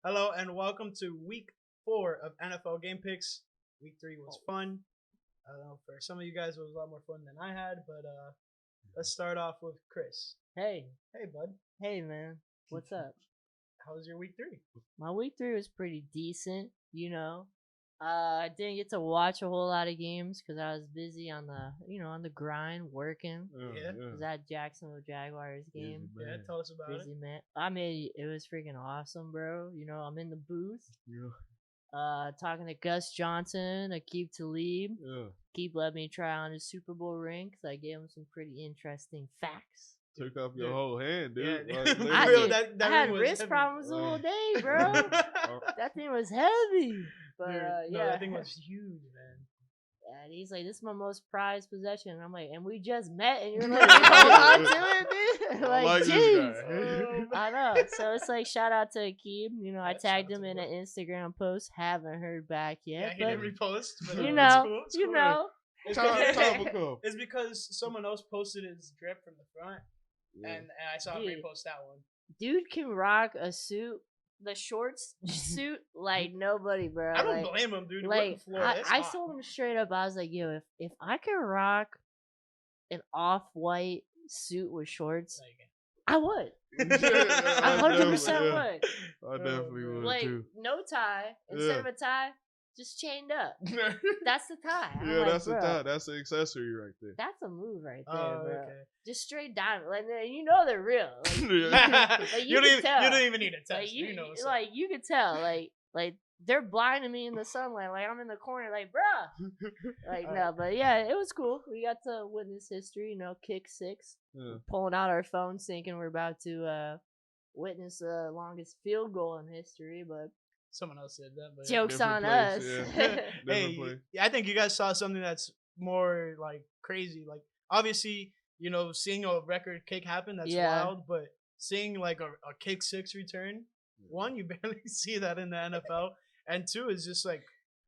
Hello and welcome to week 4 of NFL Game Picks. Week 3 was fun. I don't know, for some of you guys it was a lot more fun than I had, but let's start off with Chris. Hey, Hey, bud. hey, man. What's up? How was your week 3? My week 3 was pretty decent, I didn't get to watch a whole lot of games because I was busy on the grind, working. Yeah. It was that Jacksonville Jaguars game. Yeah, tell us about Busy, man. I mean, it was freaking awesome, bro. I'm in the booth. Talking to Gus Johnson, Akeem Talib. Keep letting me try on his Super Bowl ring because I gave him some pretty interesting facts. Took off your whole hand, dude. Yeah. Like, I had ring was wrist heavy. problems the whole day, bro. That thing was heavy. But Dude, yeah, that thing was huge, man. And he's like, "This is my most prized possession." And I'm like, "And we just met, and you're like, hold on to it, dude." like this jeez. guy. I know. So it's like, shout out to Akeem. I Yeah, tagged shout out him to in him. an Instagram post. Haven't heard back Yeah, yet, he but didn't repost. But you it's know, cool, it's you cool. know. It's Time will because, come. it's because someone else posted his drip from the front, and I saw him Dude. repost that one. Dude can rock a suit, the shorts suit like nobody, bro. I don't Like, blame him, dude. Like I saw told him straight up, I was like, yo, if I could rock an off-white suit with shorts, I would. I 100% would. I definitely would Like too. no tie instead of a tie, just chained up. That's the tie. I'm Yeah, like, that's a bro, tie. That's the accessory right there. That's a move right there, Oh, bro. okay. Just straight diamond, like they're real. Like, Yeah. Like, you can tell. don't even need a test. Like you know what's up. like you could tell, like they're blinding me in the sunlight, like I'm in the corner, like bruh. Like no, but yeah, it was cool. We got to witness history, kick 6, Yeah. pulling out our phones, thinking we're about to witness the longest field goal in history, but Someone else said that. But jokes Different on place, us. yeah. Hey, Different play. I think you guys saw something that's more like crazy. Like obviously, seeing a record kick happen, that's Yeah. wild. But seeing like a kick 6 return, one, you barely see that in the NFL, and two is just like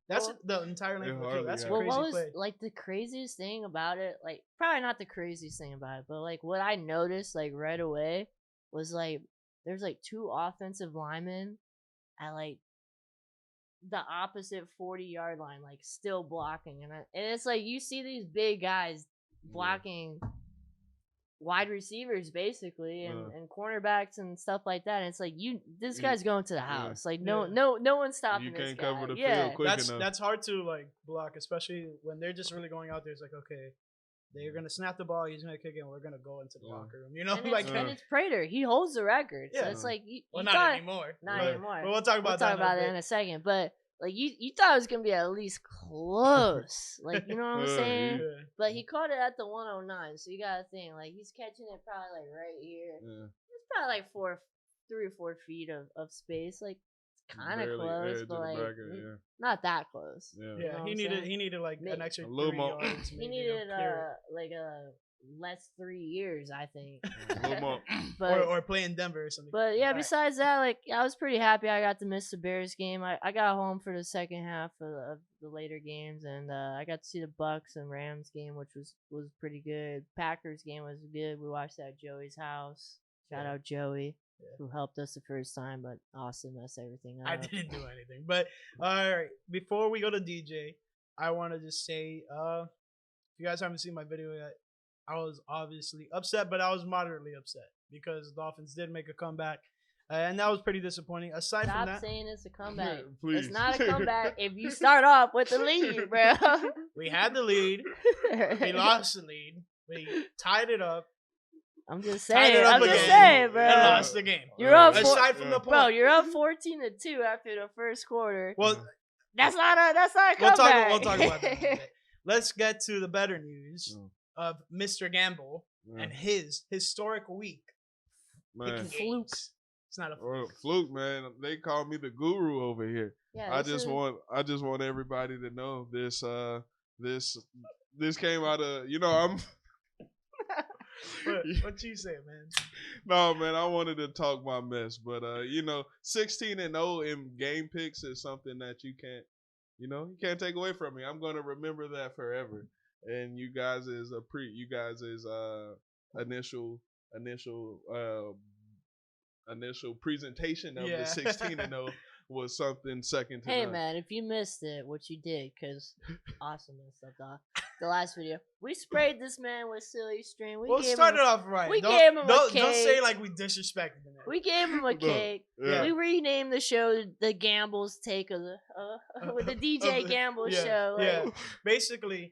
that's Well, the entire length of the hardly field. That's a happens. Well, crazy what was play. like the craziest thing about it? Like probably not the craziest thing about it, but like what I noticed like right away was like there's like 2 offensive linemen at like the opposite 40-yard line, like still blocking, and it's like you see these big guys blocking wide receivers basically and cornerbacks and stuff like that. And it's like this guy's going to the house. Like no one's stopping You this can't guy. cover the Yeah. field quick enough. That's hard to like block, especially when they're just really going out there. It's like, okay, they're gonna snap the ball, he's gonna kick it, and we're gonna go into the locker room. And like it's Prater. He holds the record. So Yeah. it's like well, you not thought, anymore. Not But- anymore. But we'll talk about that that. in a second. But like you thought it was gonna be at least close. Like you know what I'm saying? Yeah. But he caught it at the 109. So you gotta think like he's catching it probably like right here. Yeah. It's probably like 3 or 4 feet of space. Like it's kind of Barely close, edge but of the like bracket, not that close. yeah. You know Yeah, what he I'm needed saying? like an extra A little 3 more. yards. He maybe, needed clear like a less 3 years, I think. A little more. But or play in Denver or something. But yeah, Alright. besides that, like I was pretty happy I got to miss the Bears game. I got home for the second half of the later games, and I got to see the Bucks and Rams game, which was pretty good. Packers game was good. We watched that at Joey's house. Shout out Joey, who helped us the first time, but Austin messed everything up. I didn't do anything. But all right, before we go to DJ, I want to just say, if you guys haven't seen my video yet, I was obviously upset, but I was moderately upset because the Dolphins did make a comeback, and that was pretty disappointing. Aside from Stop that, saying it's a comeback. Please. It's not a comeback if you start off with the lead, bro. we had the lead. We lost the lead. We tied it up. I'm just Tied saying. it up I'm just again, saying, bro. and lost the game. You're up Aside from the point, Bro, you're up 14-2 after the first quarter. well, That's not a we'll comeback. talk about that. In a bit. Let's get to the better news Mm. of Mr. Gamble Yeah. and his historic week. Man. Picking Fluke. games. It's not a Well, fluke. Fluke, man. They call me the guru over here. Yeah, I this just is- want everybody to know this this came out of I'm What you say, man? No, man, I wanted to talk my mess, but 16-0 in game picks is something that you can't take away from me. I'm going to remember that forever. And you guys is initial initial presentation of Yeah. the 16-0 was something second to Hey none. man, if you missed it, what you did, cause awesome and stuff, dog. The last video, we sprayed this man with silly string. We'll start it off right. we Don't, gave him a don't cake. say like we disrespected him. We gave him a cake. Yeah. We renamed the show the Gambles Take of the with the DJ Gamble show. Like, Yeah. Basically,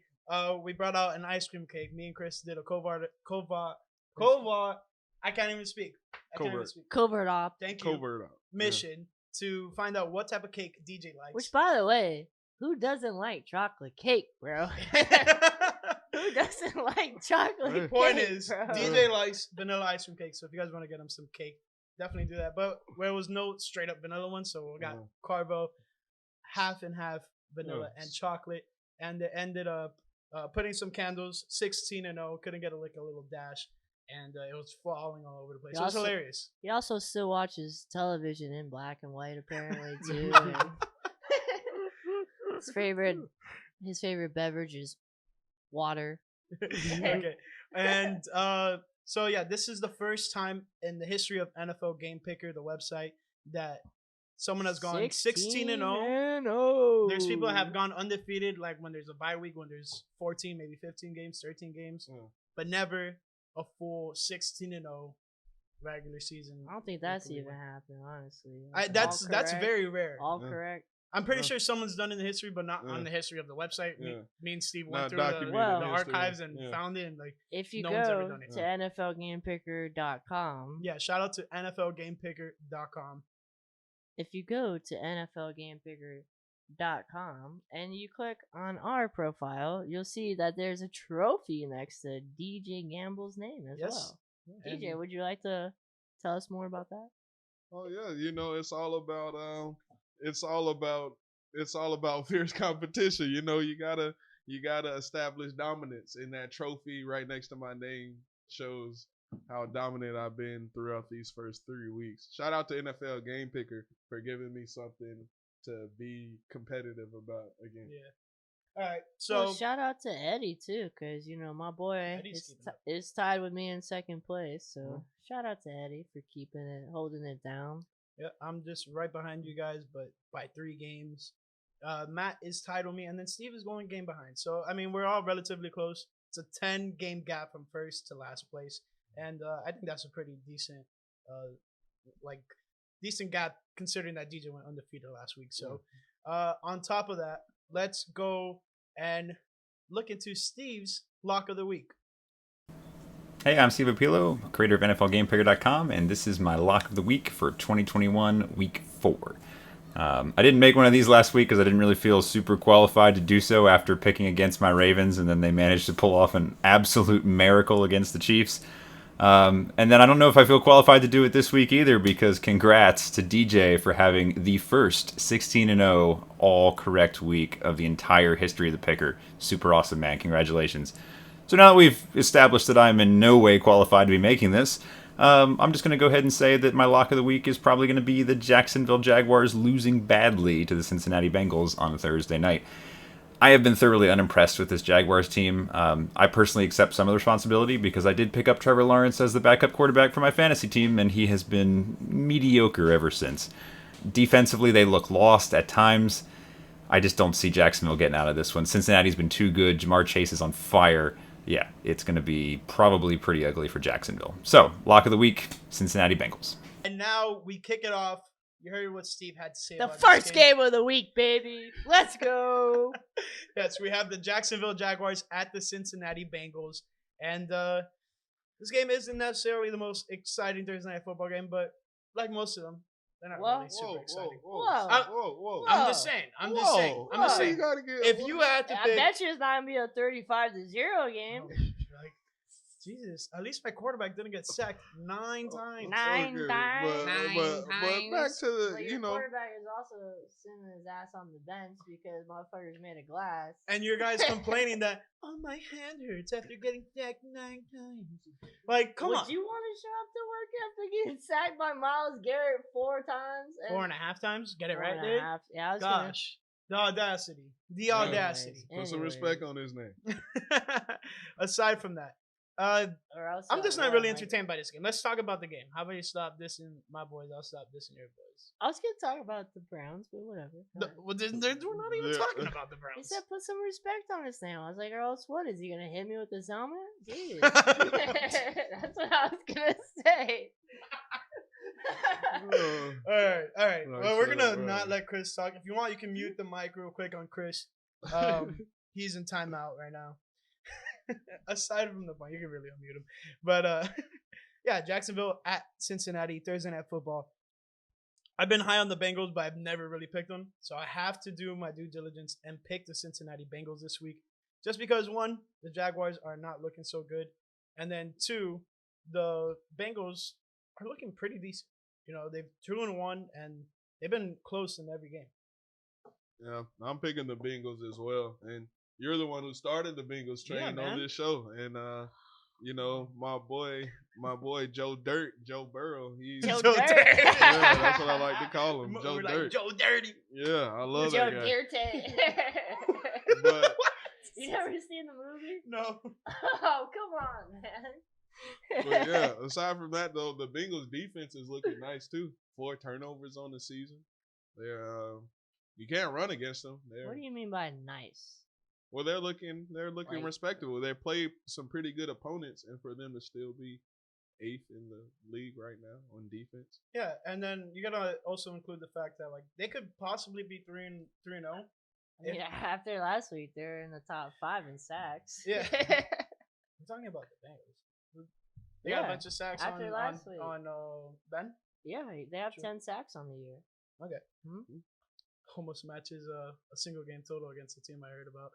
we brought out an ice cream cake. Me and Chris did a covert. I can't even speak. Covert op. Thank you. Covert out. Mission to find out what type of cake DJ likes. Which, by the way, who doesn't like chocolate cake, bro? Who doesn't like chocolate cake? Point is, bro? DJ likes vanilla ice cream cake. So if you guys want to get him some cake, definitely do that. But there was no straight up vanilla one, so we got Carvo, half and half vanilla and chocolate, and they ended up putting some candles, 16-0. Couldn't get a little dash. And it was falling all over the place. It was hilarious. He also still watches television in black and white, apparently, too. His favorite beverage is water. Okay. And so, yeah, this is the first time in the history of NFL Game Picker, the website, that someone has gone 16-0. There's people that have gone undefeated, like when there's a bye week, when there's 14, maybe 15 games, 13 games, but never a full 16-0 regular season. I don't think that's even happened, honestly. That's very rare. All correct. I'm pretty sure someone's done in the history, but not on the history of the website. Me and Steve went through the archives and found it. And like, if you no go one's ever done it. to NFLGamePicker.com. Yeah, shout out to NFLGamePicker.com. If you go to NFLGamePicker.com and you click on our profile, you'll see that there's a trophy next to DJ Gamble's name as well. DJ, would you like to tell us more about that? Oh yeah, it's all about fierce competition. You gotta establish dominance, and that trophy right next to my name shows how dominant I've been throughout these first 3 weeks. Shout out to NFL Game Picker for giving me something to be competitive about again. Yeah. All right. So shout out to Eddie too, because my boy is tied with me in second place. So shout out to Eddie for holding it down. Yeah, I'm just right behind you guys, but by 3 games. Matt is tied with me, and then Steve is going game behind. So I mean, we're all relatively close. It's a 10-game gap from first to last place. And I think that's a pretty decent, decent gap considering that DJ went undefeated last week. So, on top of that, let's go and look into Steve's lock of the week. Hey, I'm Steve Apilo, creator of NFLGamePicker.com, and this is my lock of the week for 2021 Week 4. I didn't make one of these last week because I didn't really feel super qualified to do so after picking against my Ravens, and then they managed to pull off an absolute miracle against the Chiefs. And then I don't know if I feel qualified to do it this week either, because congrats to DJ for having the first 16-0 all correct week of the entire history of the picker. Super awesome, man. Congratulations. So now that we've established that I'm in no way qualified to be making this, I'm just going to go ahead and say that my lock of the week is probably going to be the Jacksonville Jaguars losing badly to the Cincinnati Bengals on Thursday night. I have been thoroughly unimpressed with this Jaguars team. I personally accept some of the responsibility because I did pick up Trevor Lawrence as the backup quarterback for my fantasy team, and he has been mediocre ever since. Defensively, they look lost at times. I just don't see Jacksonville getting out of this one. Cincinnati's been too good. Jamar Chase is on fire. Yeah, it's going to be probably pretty ugly for Jacksonville. So, lock of the week, Cincinnati Bengals. And now we kick it off. You heard what Steve had to say the about first this game of the week, baby. Let's go. Yes, we have the Jacksonville Jaguars at the Cincinnati Bengals. And this game isn't necessarily the most exciting Thursday night football game, but like most of them, they're not really super exciting. Whoa. I'm just saying. You gotta get if you had to pick, I bet you it's not going to be a 35-0 game. Jesus, at least my quarterback didn't get sacked 9 times. Nine times. But back to the, your quarterback is also sitting his ass on the bench because motherfuckers made of glass. And your guys complaining that, my hand hurts after getting sacked 9 times. Like, come on. Would you want to show up to work after getting sacked by Myles Garrett 4 times? 4.5 times? Get it right, dude? Yeah, I was Gosh. The audacity. Put some respect on his name. Aside from that, Or else I'm just I not really like- entertained by this game. Let's talk about the game. How about you stop dissing my boys? I'll stop dissing your boys. I was gonna talk about the Browns, but whatever. Well, we're not even Yeah. talking about the He Browns. said put some respect on his name. I was like, or else what? Is he gonna hit me with his helmet? Jeez. That's what I was gonna say. All right. No, Well, we're shut gonna up, not bro. let Chris talk. If you want, you can mute the mic real quick on Chris. He's in timeout right now. Aside from the point, you can really unmute him. But yeah, Jacksonville at Cincinnati, Thursday Night Football. I've been high on the Bengals, but I've never really picked them. So I have to do my due diligence and pick the Cincinnati Bengals this week. Just because, one, the Jaguars are not looking so good. And then, two, the Bengals are looking pretty decent. You know, they've 2-1, and they've been close in every game. Yeah, I'm picking the Bengals as well. And you're the one who started the Bengals train Yeah, man. on this show. And you know, my boy Joe Burrow, he's Joe Joe Dirt. Dirt. yeah, that's what I like to call him. Joe We're Dirt. like, Joe Dirty. Yeah, I love Joe that guy. Dirty. But You never seen the movie? No. Oh, come on, man. But yeah, aside from that though, the Bengals defense is looking nice too. 4 turnovers on the season. They're you can't run against them. What do you mean by nice? Well, they're looking Like- respectable. They play some pretty good opponents, and for them to still be 8th in the league right now on defense. Yeah, and then you gotta also include the fact that like they could possibly be 3-0. Yeah, after last week, they're in the top 5 in sacks. Yeah. I'm talking about the Bengals. They got a Yeah, bunch of sacks after on last week. Ben. Yeah, they have Sure. 10 sacks on the year. Okay. Hmm? Almost matches a single game total against the team I heard about.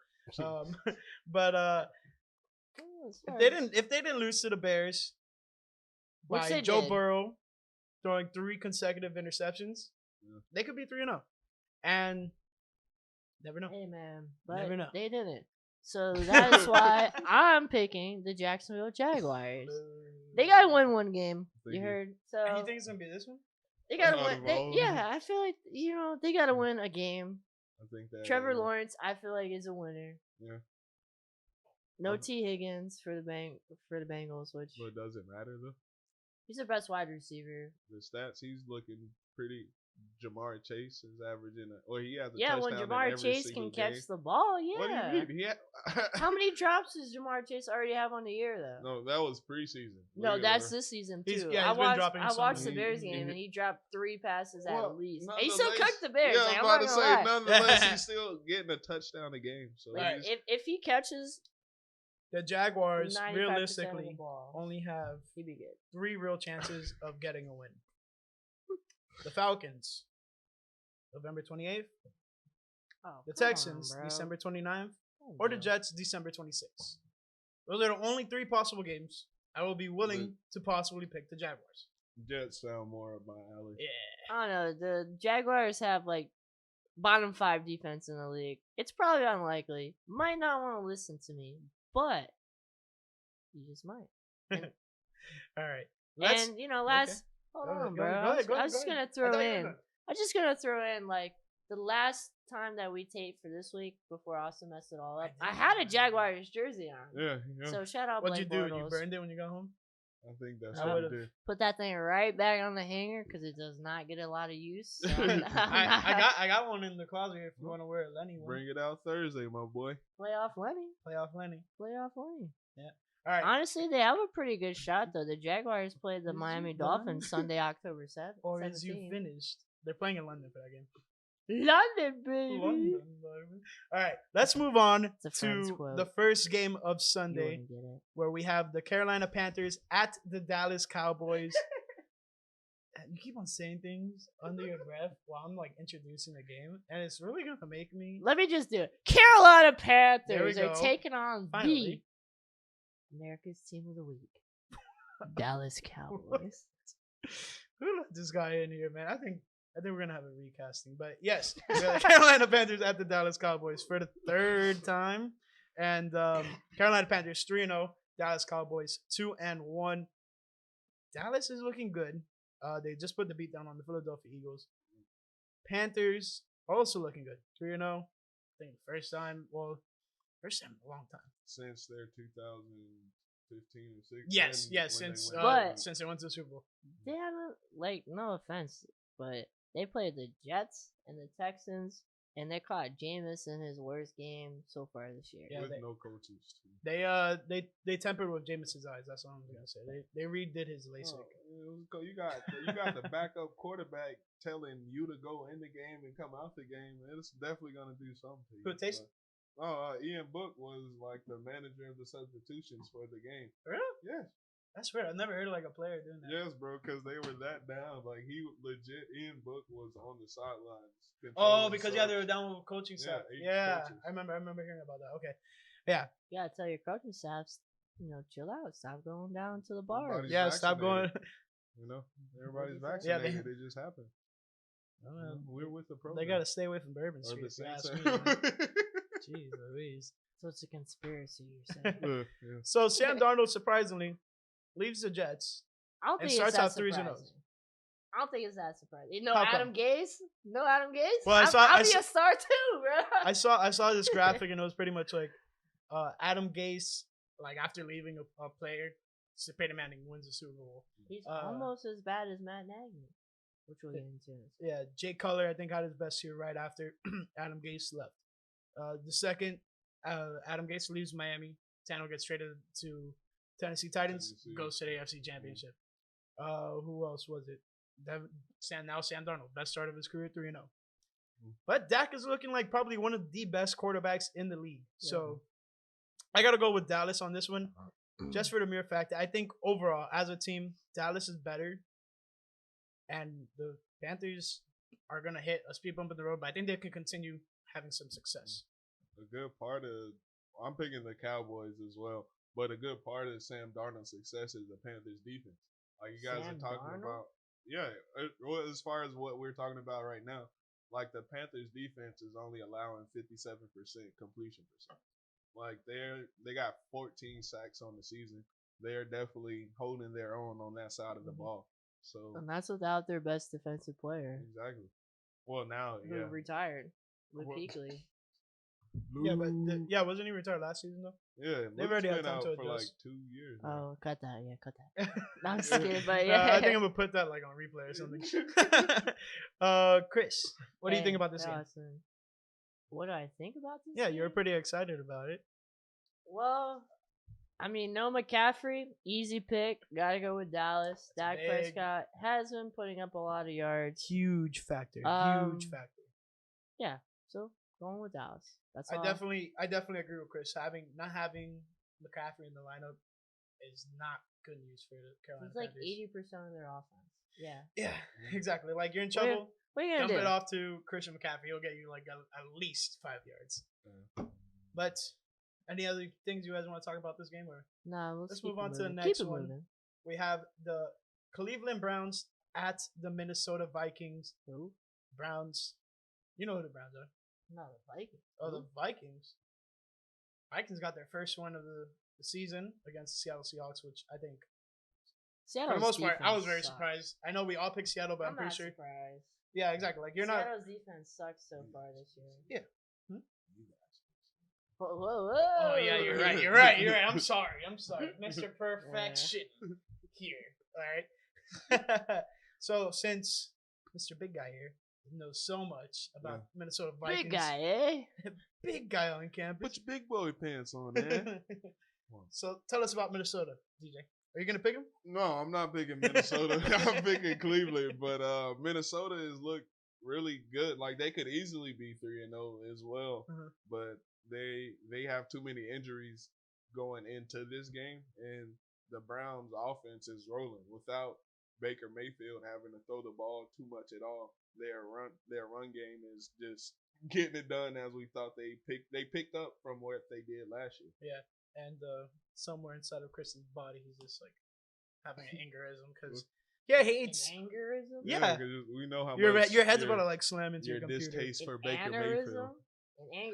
But Oh, as if far they as- didn't lose to the Bears Which by they Joe did. Burrow throwing 3 consecutive interceptions, Yeah. they could be 3-0. And never know. Hey, man. Never But know. they didn't. So that's why I'm picking the Jacksonville Jaguars. They got to win one game. Think You you- heard? And So you think it's gonna be this one? they got to Out win. of all of Yeah, them. I feel like, they got to win a game. I think that Trevor Lawrence, I feel like, is a winner. Yeah. No Um, T. Higgins for the Bengals, which But does it matter though? he's the best wide receiver. The stats, he's looking pretty. Jamar Chase is averaging, he has a Yeah, when touchdown in Jamar every Chase single can catch game. the ball, What do yeah. you mean? How many drops does Jamar Chase already have on the year, though? No, that was preseason. No, Look at that's her. this season He's- too. yeah, he's been dropping I some watched the of Bears them. game and he dropped 3 passes Well, at least. And he still nonetheless- cooked the Bears. Yeah, like, I I'm was about not to gonna say, lie. nonetheless, he's still getting a touchdown a game. So Like, Right. he's- if he catches The Jaguars 95% of the realistically ball, only have he'd be good. 3 real chances of getting a win. The Falcons, November 28th. Oh, The come on, Texans, bro. December 29th. Come Or the on. Jets, December 26th. Those are the only 3 possible games I will be willing to possibly pick the Jaguars. Jets sound more up my alley. Yeah. I don't know. The Jaguars have like bottom 5 defense in the league. It's probably unlikely. Might not want to listen to me, but you just might. All right. Let's. And last. Hold Go ahead, on, go bro. ahead, I was go ahead, just go gonna ahead. I throw thought you were in. done. I'm just gonna throw in like the last time that we taped for this week before Austin messed it all up. I had a Jaguars jersey on. Yeah, yeah. So shout out What'd you Blake do? You Bortles. burned it when you got home? I think that's I what would've- we did. Put that thing right back on the hanger because it does not get a lot of use. So I got one in the closet if you want to wear a Lenny one. Bring it out Thursday, my boy. playoff Lenny. Playoff Lenny. Playoff Lenny. All right. Honestly, they have a pretty good shot though. The Jaguars played the Is Miami it done? Dolphins Sunday, October 7th. Or is you finished? They're playing in London for that game. London, baby. London, baby. All right. Let's move on It's a Friends to quote. the first game of You Sunday, wouldn't get it. where we have the Carolina Panthers at the Dallas Cowboys. You keep on saying things under your breath while I'm like introducing the game, and it's really gonna make me. Let me just do it. Carolina There we Panthers are go. taking on Finally. the America's Team of the Week, Dallas Cowboys. Who let this guy in here, man? I think we're gonna have a recasting, but yes, the Carolina Panthers at the Dallas Cowboys for the 3rd time, and Carolina Panthers 3-0, Dallas Cowboys 2-1. Dallas is looking good. They just put the beat down on the Philadelphia Eagles. Panthers also looking good, 3-0. I think first time in a long time. Since their 15 or 16. Yes, since they went to the Super Bowl. They haven't, like, no offense, but they played the Jets and the Texans, and they caught Jameis in his worst game so far this year. Yeah, with no coaches. Too. They tempered with Jameis's eyes. That's all I'm gonna say. They redid his LASIK. You got the backup quarterback telling you to go in the game and come out the game. It's definitely gonna do something to you. Who Taysom? Ian Book was like the manager of the substitutions for the game. Really? Yes. That's weird. I've never heard of like a player doing that. Yes, bro, because they were that down. Like he legit, Ian Book was on the sidelines. Oh, because they were down with coaching staff. Yeah, I remember hearing about that. Okay, yeah. You gotta tell your coaching staffs, chill out. Stop going down to the bars. Everybody's Stop going. Everybody's Yeah, vaccinated. It just happened. We're with the program. They gotta stay away from Bourbon Or Street. the if you Saints. ask me, man. Jeez Louise. So it's a conspiracy, you're saying? Yeah. So Sam Darnold surprisingly leaves the Jets. I don't And think starts it's out that 3-0. surprising. I don't think it's that surprising. No How Adam come? Gase? No Adam Gase? Well, I'll be a star too, bro. I saw this graphic and it was pretty much like Adam Gase, like after leaving a player, Peyton Manning wins the Super Bowl. He's almost as bad as Matt Nagy, which we'll get into. Yeah, Jay Cutler I think had his best year right after Adam Gase left. The second Adam Gase leaves Miami, Tannehill gets traded to Tennessee Titans, goes to the AFC Championship. Who else was it? Sam Darnold, best start of his career, 3-0. But Dak is looking like probably one of the best quarterbacks in the league. Yeah. So I got to go with Dallas on this one, just for the mere fact that I think overall, as a team, Dallas is better. And the Panthers are going to hit a speed bump in the road, but I think they can continue having some success. A good part of, I'm picking the Cowboys as well, but a good part of Sam Darnold's success is the Panthers defense. Like you guys are talking about. Yeah, as far as what we're talking about right now, like the Panthers defense is only allowing 57% completion percent. Like they got 14 sacks on the season. They're definitely holding their own on that side of the ball. So and that's without their best defensive player. Exactly. Well, now who retired with Kuechly. Yeah, but wasn't he retired last season though? Yeah, they've already had time out to for adjust. like 2 years. Now. Oh, cut that! Yeah, cut that. No, I'm just kidding, but yeah. I think I'm gonna put that like on replay or something. Chris, what do you think about this game? What do I think about this? Yeah, game? you were pretty excited about it. Well, I mean, no McCaffrey, easy pick. Gotta go with Dallas. Dak Prescott has been putting up a lot of yards. Huge factor. Yeah, so going with Dallas. That's I definitely agree with Chris. Not having McCaffrey in the lineup is not good news for the Carolina Panthers. It's like 80% of their offense. Yeah. Yeah, exactly. Like you're in trouble. What are you gonna dump do? it off to Christian McCaffrey. He'll get you like at least 5 yards. But any other things you guys want to talk about this game? Or no, let's move on to the next one. We have the Cleveland Browns at the Minnesota Vikings. Who? Browns. You know who the Browns are. No, the Vikings. Oh, the Vikings. Vikings got their first one of the season against the Seattle Seahawks, which I think, for the most part, I was very surprised. I know we all picked Seattle, but I'm pretty sure. Surprised. Yeah, exactly. Like Seattle's defense sucks so far this year. Yeah. Whoa. Oh yeah, you're right. I'm sorry, Mr. Perfection here. All right. So since Mr. Big Guy here knows so much about Minnesota Vikings, big guy, eh? Big guy on campus. Put your big boy pants on, man. So tell us about Minnesota, DJ. Are you gonna pick him? No, I'm not picking Minnesota. I'm picking Cleveland, but Minnesota has looked really good. Like they could easily be 3-0 as well, but they have too many injuries going into this game, and the Browns' offense is rolling without Baker Mayfield having to throw the ball too much at all. Their run game is just getting it done as we thought they picked up from what they did last year. Yeah, and somewhere inside of Chris's body, he's just like having an aneurysm because he hates aneurysm. Yeah, we know how your head's about to like slam into your computer. Distaste for Baker Mayfield.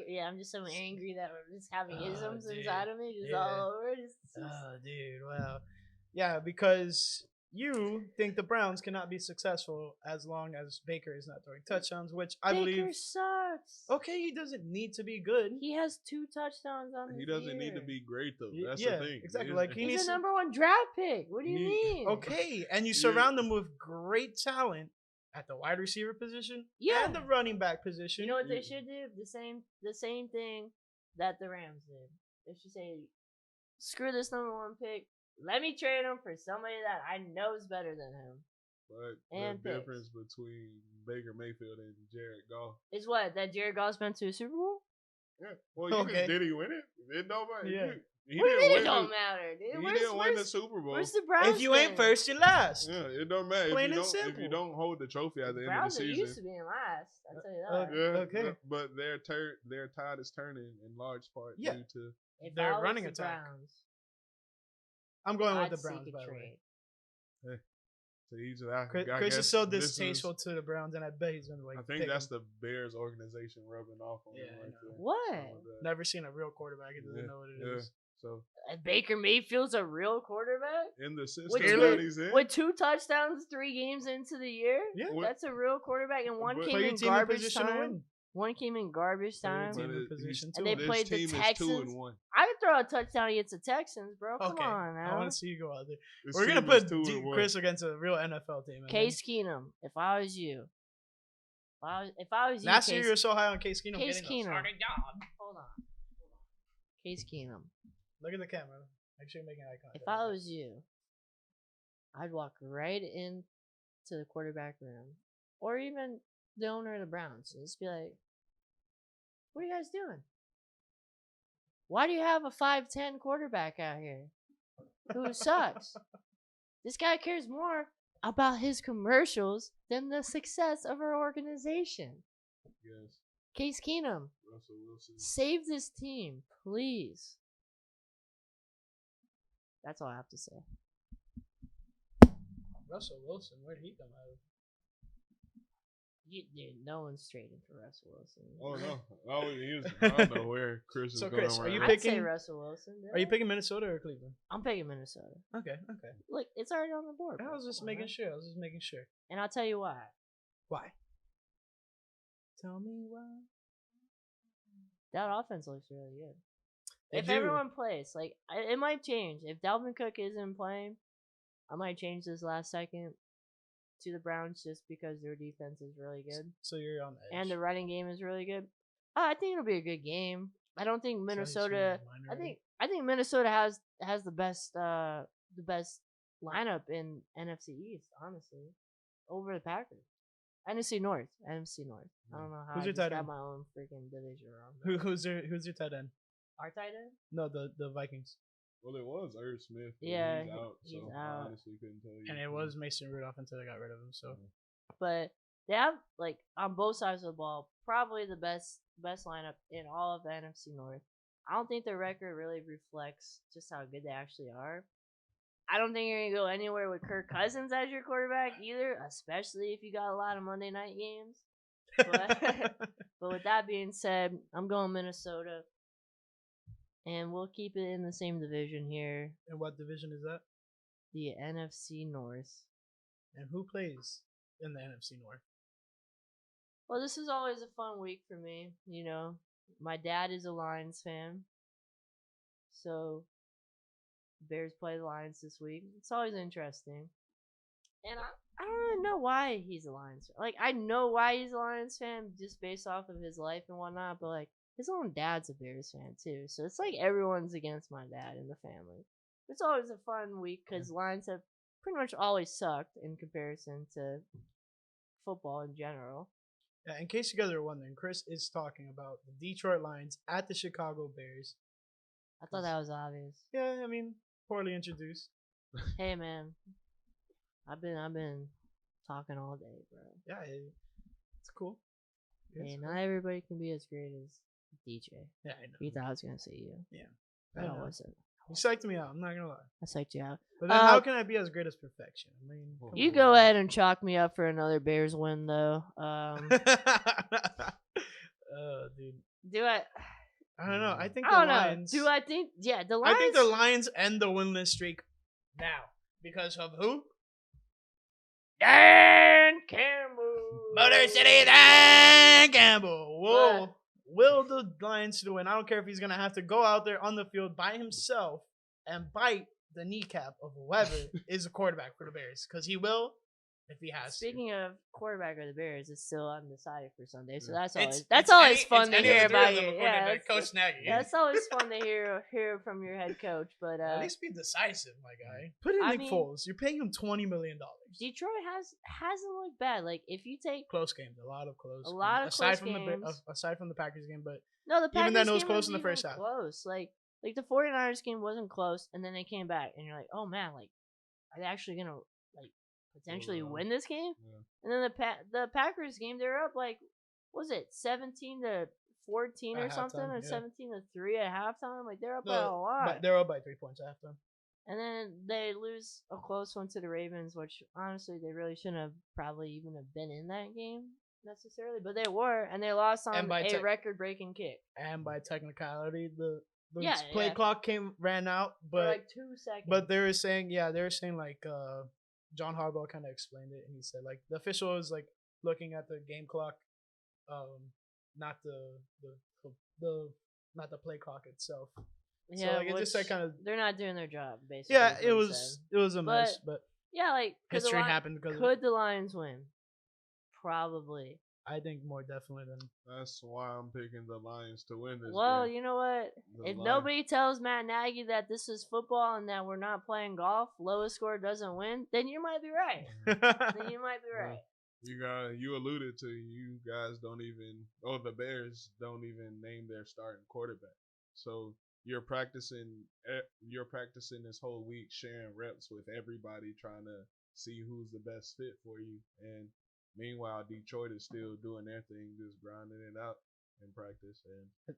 Yeah, I'm just so angry that we're just having isms inside of me, just all over. Oh, dude, wow. Yeah, because you think the Browns cannot be successful as long as Baker is not throwing touchdowns, which I Baker believe. sucks. Okay, he doesn't need to be good. He has 2 touchdowns on the He doesn't need to year. be great though. That's Yeah, the thing. exactly. Like, he He's needs a to- number 1 draft pick. What do you He- mean? Okay, and you Yeah. surround them with great talent at the wide receiver position Yeah. and the running back position. You know what they should do? The same thing that the Rams did. They should say, screw this number 1 pick. Let me trade him for somebody that I know is better than him. But And the picks. difference between Baker Mayfield and Jared Goff. Is what? That Jared Goff's been to a Super Bowl? Yeah. Well, you Okay. did he win it? It don't matter. Yeah. He What do you didn't mean it win don't the- matter, dude? He didn't win the Super Bowl. Where's the Browns? If you ain't thing? first, you're last. Yeah, it don't matter. Plain and If simple. you don't hold the trophy at the end of the Browns are used to season. being last. I'll tell you Uh, that. Yeah, Okay. but their tide is turning in large part Yeah. due to If They're I was running the attack. Browns, I'm going with I'd the seek Browns, a by the way. trade. to each of that. Chris I is guess so this is- distasteful to the Browns, and I bet he's gonna like. I think pick that's him. the Bears organization rubbing off on Yeah, him I right know. there. What? Some of that. Never seen a real quarterback. He doesn't Yeah, know what it yeah. is. So And Baker Mayfield's a real quarterback in the with system Clearly. that two, he's in, with 2 touchdowns 3 games into the year. Yeah. What- That's a real quarterback, and one But- came Put your in team in garbage position to time. win. One came in garbage Put your time. team in But position And to they win. this played the team is Texans. 2-1. I would throw a touchdown against the Texans, bro. Come Okay, on I now. want to see you go out there. This We're gonna team is put 2-1. Chris against a real NFL team. and Case Keenum, if I was you. If I was you, last year Case, you were so high on Case Keenum. Case getting the Keenum. starting job. Hold on. Case Keenum. Look at the camera. Make sure you're making eye contact. If I was you, I'd walk right into the quarterback room, or even the owner of the Browns, and just be like, "What are you guys doing? Why do you have a 5'10" quarterback out here who sucks? This guy cares more about his commercials than the success of our organization." Yes, Case Keenum, Russell Wilson. save this team, please. That's all I have to say. Russell Wilson, where'd he come out of? Dude, no one's trading for Russell Wilson. Oh no! I don't know where Chris is So, going. Chris, are right you now. I'd say picking- Russell Wilson. Are you picking Minnesota or Cleveland? I'm picking Minnesota. Okay, okay. Look, it's already on the board. I bro. was just Come on, making man. sure. I was just making sure. And I'll tell you why. Why? Tell me why. That offense looks really good. They If do. everyone plays, like, it might change. If Dalvin Cook isn't playing, I might change this last second to the Browns just because their defense is really good. So you're on the edge. And the running game is really good. I think it'll be a good game. I don't think Minnesota. I think Minnesota has the best lineup in NFC East, honestly, over the Packers. NFC North. I don't know how Who's I your just tight got end? my own freaking division wrong. Who's your tight end? Our tight end? No, the Vikings. Well, it was Irv Smith. But Yeah, he's out. he's So out. I honestly couldn't tell you. And it was Mason Rudolph until they got rid of him. So But they have, like, on both sides of the ball, probably the best lineup in all of the NFC North. I don't think their record really reflects just how good they actually are. I don't think you're going to go anywhere with Kirk Cousins as your quarterback either, especially if you got a lot of Monday night games. But with that being said, I'm going Minnesota. And we'll keep it in the same division here, And what division is that? the NFC North. And who plays in the NFC North? Well, this is always a fun week for me. You know, my dad is a Lions fan. So, Bears play the Lions this week. It's always interesting. And I don't really know why he's a Lions fan. Like, I know why he's a Lions fan just based off of his life and whatnot, but, like, his own dad's a Bears fan, too. So, it's like everyone's against my dad in the family. It's always a fun week because Lions have pretty much always sucked in comparison to football in general. Yeah, in case you guys are wondering, Chris is talking about the Detroit Lions at the Chicago Bears. I thought that was obvious. Yeah, I mean, poorly introduced. Hey man, I've been talking all day, bro. Yeah, it's cool. Hey, not everybody can be as great as DJ. Yeah, I know. You thought I was gonna say you. Yeah. But I I know. wasn't. You psyched me out. I'm not gonna lie. I psyched you out. But then, how can I be as great as perfection? I mean, come You on. go ahead and chalk me up for another Bears win, though. Dude, Do I? I don't know. I think I the don't Lions. know. Do I think? Yeah, the Lions. I think the Lions end the winless streak now because of who? Dan Campbell. Motor City Dan Campbell. Whoa. Will the Lions win? I don't care if he's gonna have to go out there on the field by himself and bite the kneecap of whoever is a quarterback for the Bears, because he will if he has. Speaking of quarterback of the Bears, it's still undecided for Sunday, so that's It's always fun to any hear of the three about of them, you. according Yeah, to Coach Nagy. that's always fun to hear from your head coach. But At least be decisive, my guy. Put in I Nick mean, Foles. You're paying him $20 million. Detroit hasn't looked bad. Like if you take Close games, a lot of close. close games. Aside from the Packers game, but No, the Packers even then it was game close in the even first half. Close, like the 49ers game wasn't close, and then they came back, and you're like, oh man, like are they actually gonna like potentially win this game? Yeah. And then the Packers game, they're up like, what was it 17-14 or At something, halftime, or yeah. 17-3 at halftime? Like they're up by a lot, But they're up by 3 points at halftime. and then they lose a close one to the Ravens, which honestly they really shouldn't have probably even have been in that game necessarily, but they were, and they lost on a record-breaking kick. And by technicality, the Yeah, play yeah. clock ran out, but For like 2 seconds. but they were saying like John Harbaugh kind of explained it, and he said like the official is like looking at the game clock, not the play clock itself. Yeah, so like it just like kind of they're not doing their job basically. yeah, is it what he was said. a mess, but Yeah, like history happened because could the Lions win? Probably. I think more definitely than That's why I'm picking the Lions to win this Well, game. you know what? The If Lions- nobody tells Matt Nagy that this is football and that we're not playing golf, lowest score doesn't win, then you might be right. Then you might be right. You alluded to you guys the Bears don't even name their starting quarterback. So you're practicing this whole week sharing reps with everybody trying to see who's the best fit for you. And meanwhile, Detroit is still doing their thing, just grinding it out in practice. And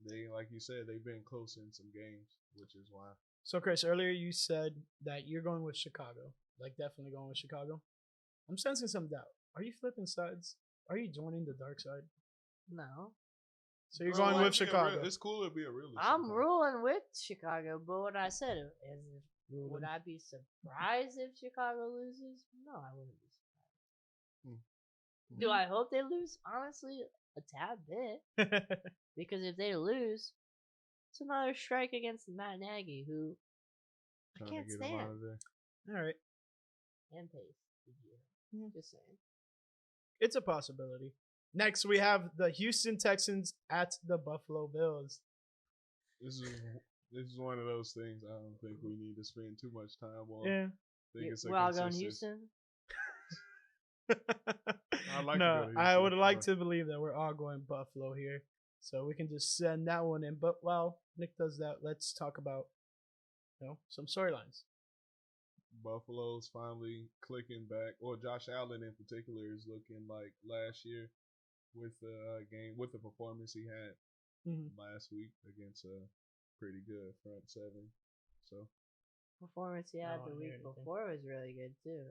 they, like you said, they've been close in some games, which is why. So Chris, earlier you said that you're going with Chicago, like definitely going with Chicago. I'm sensing some doubt. Are you flipping sides? Are you joining the dark side? No. So you're Well, going with Chicago. It's cool to be a realist. I'm sometimes. ruling with Chicago, but what I said is, would I be surprised if Chicago loses? No, I wouldn't be surprised. Do I hope they lose? Honestly, a tad bit. Because if they lose, it's another strike against Matt Nagy, who I Trying to can't get 'em stand. out of there. All right, And Pace. Just saying. it's a possibility. Next, we have the Houston Texans at the Buffalo Bills. This is one of those things I don't think we need to spend too much time on. Yeah. I think it's a We're all going consensus. Houston? I'd like to No, go to I Houston, would like but- to believe that we're all going Buffalo here, so we can just send that one in. But while Nick does that, let's talk about some storylines. Buffalo's finally clicking back. Or Josh Allen in particular is looking like last year with the performance he had last week against a pretty good front seven. So Performance he had the week before was really good too.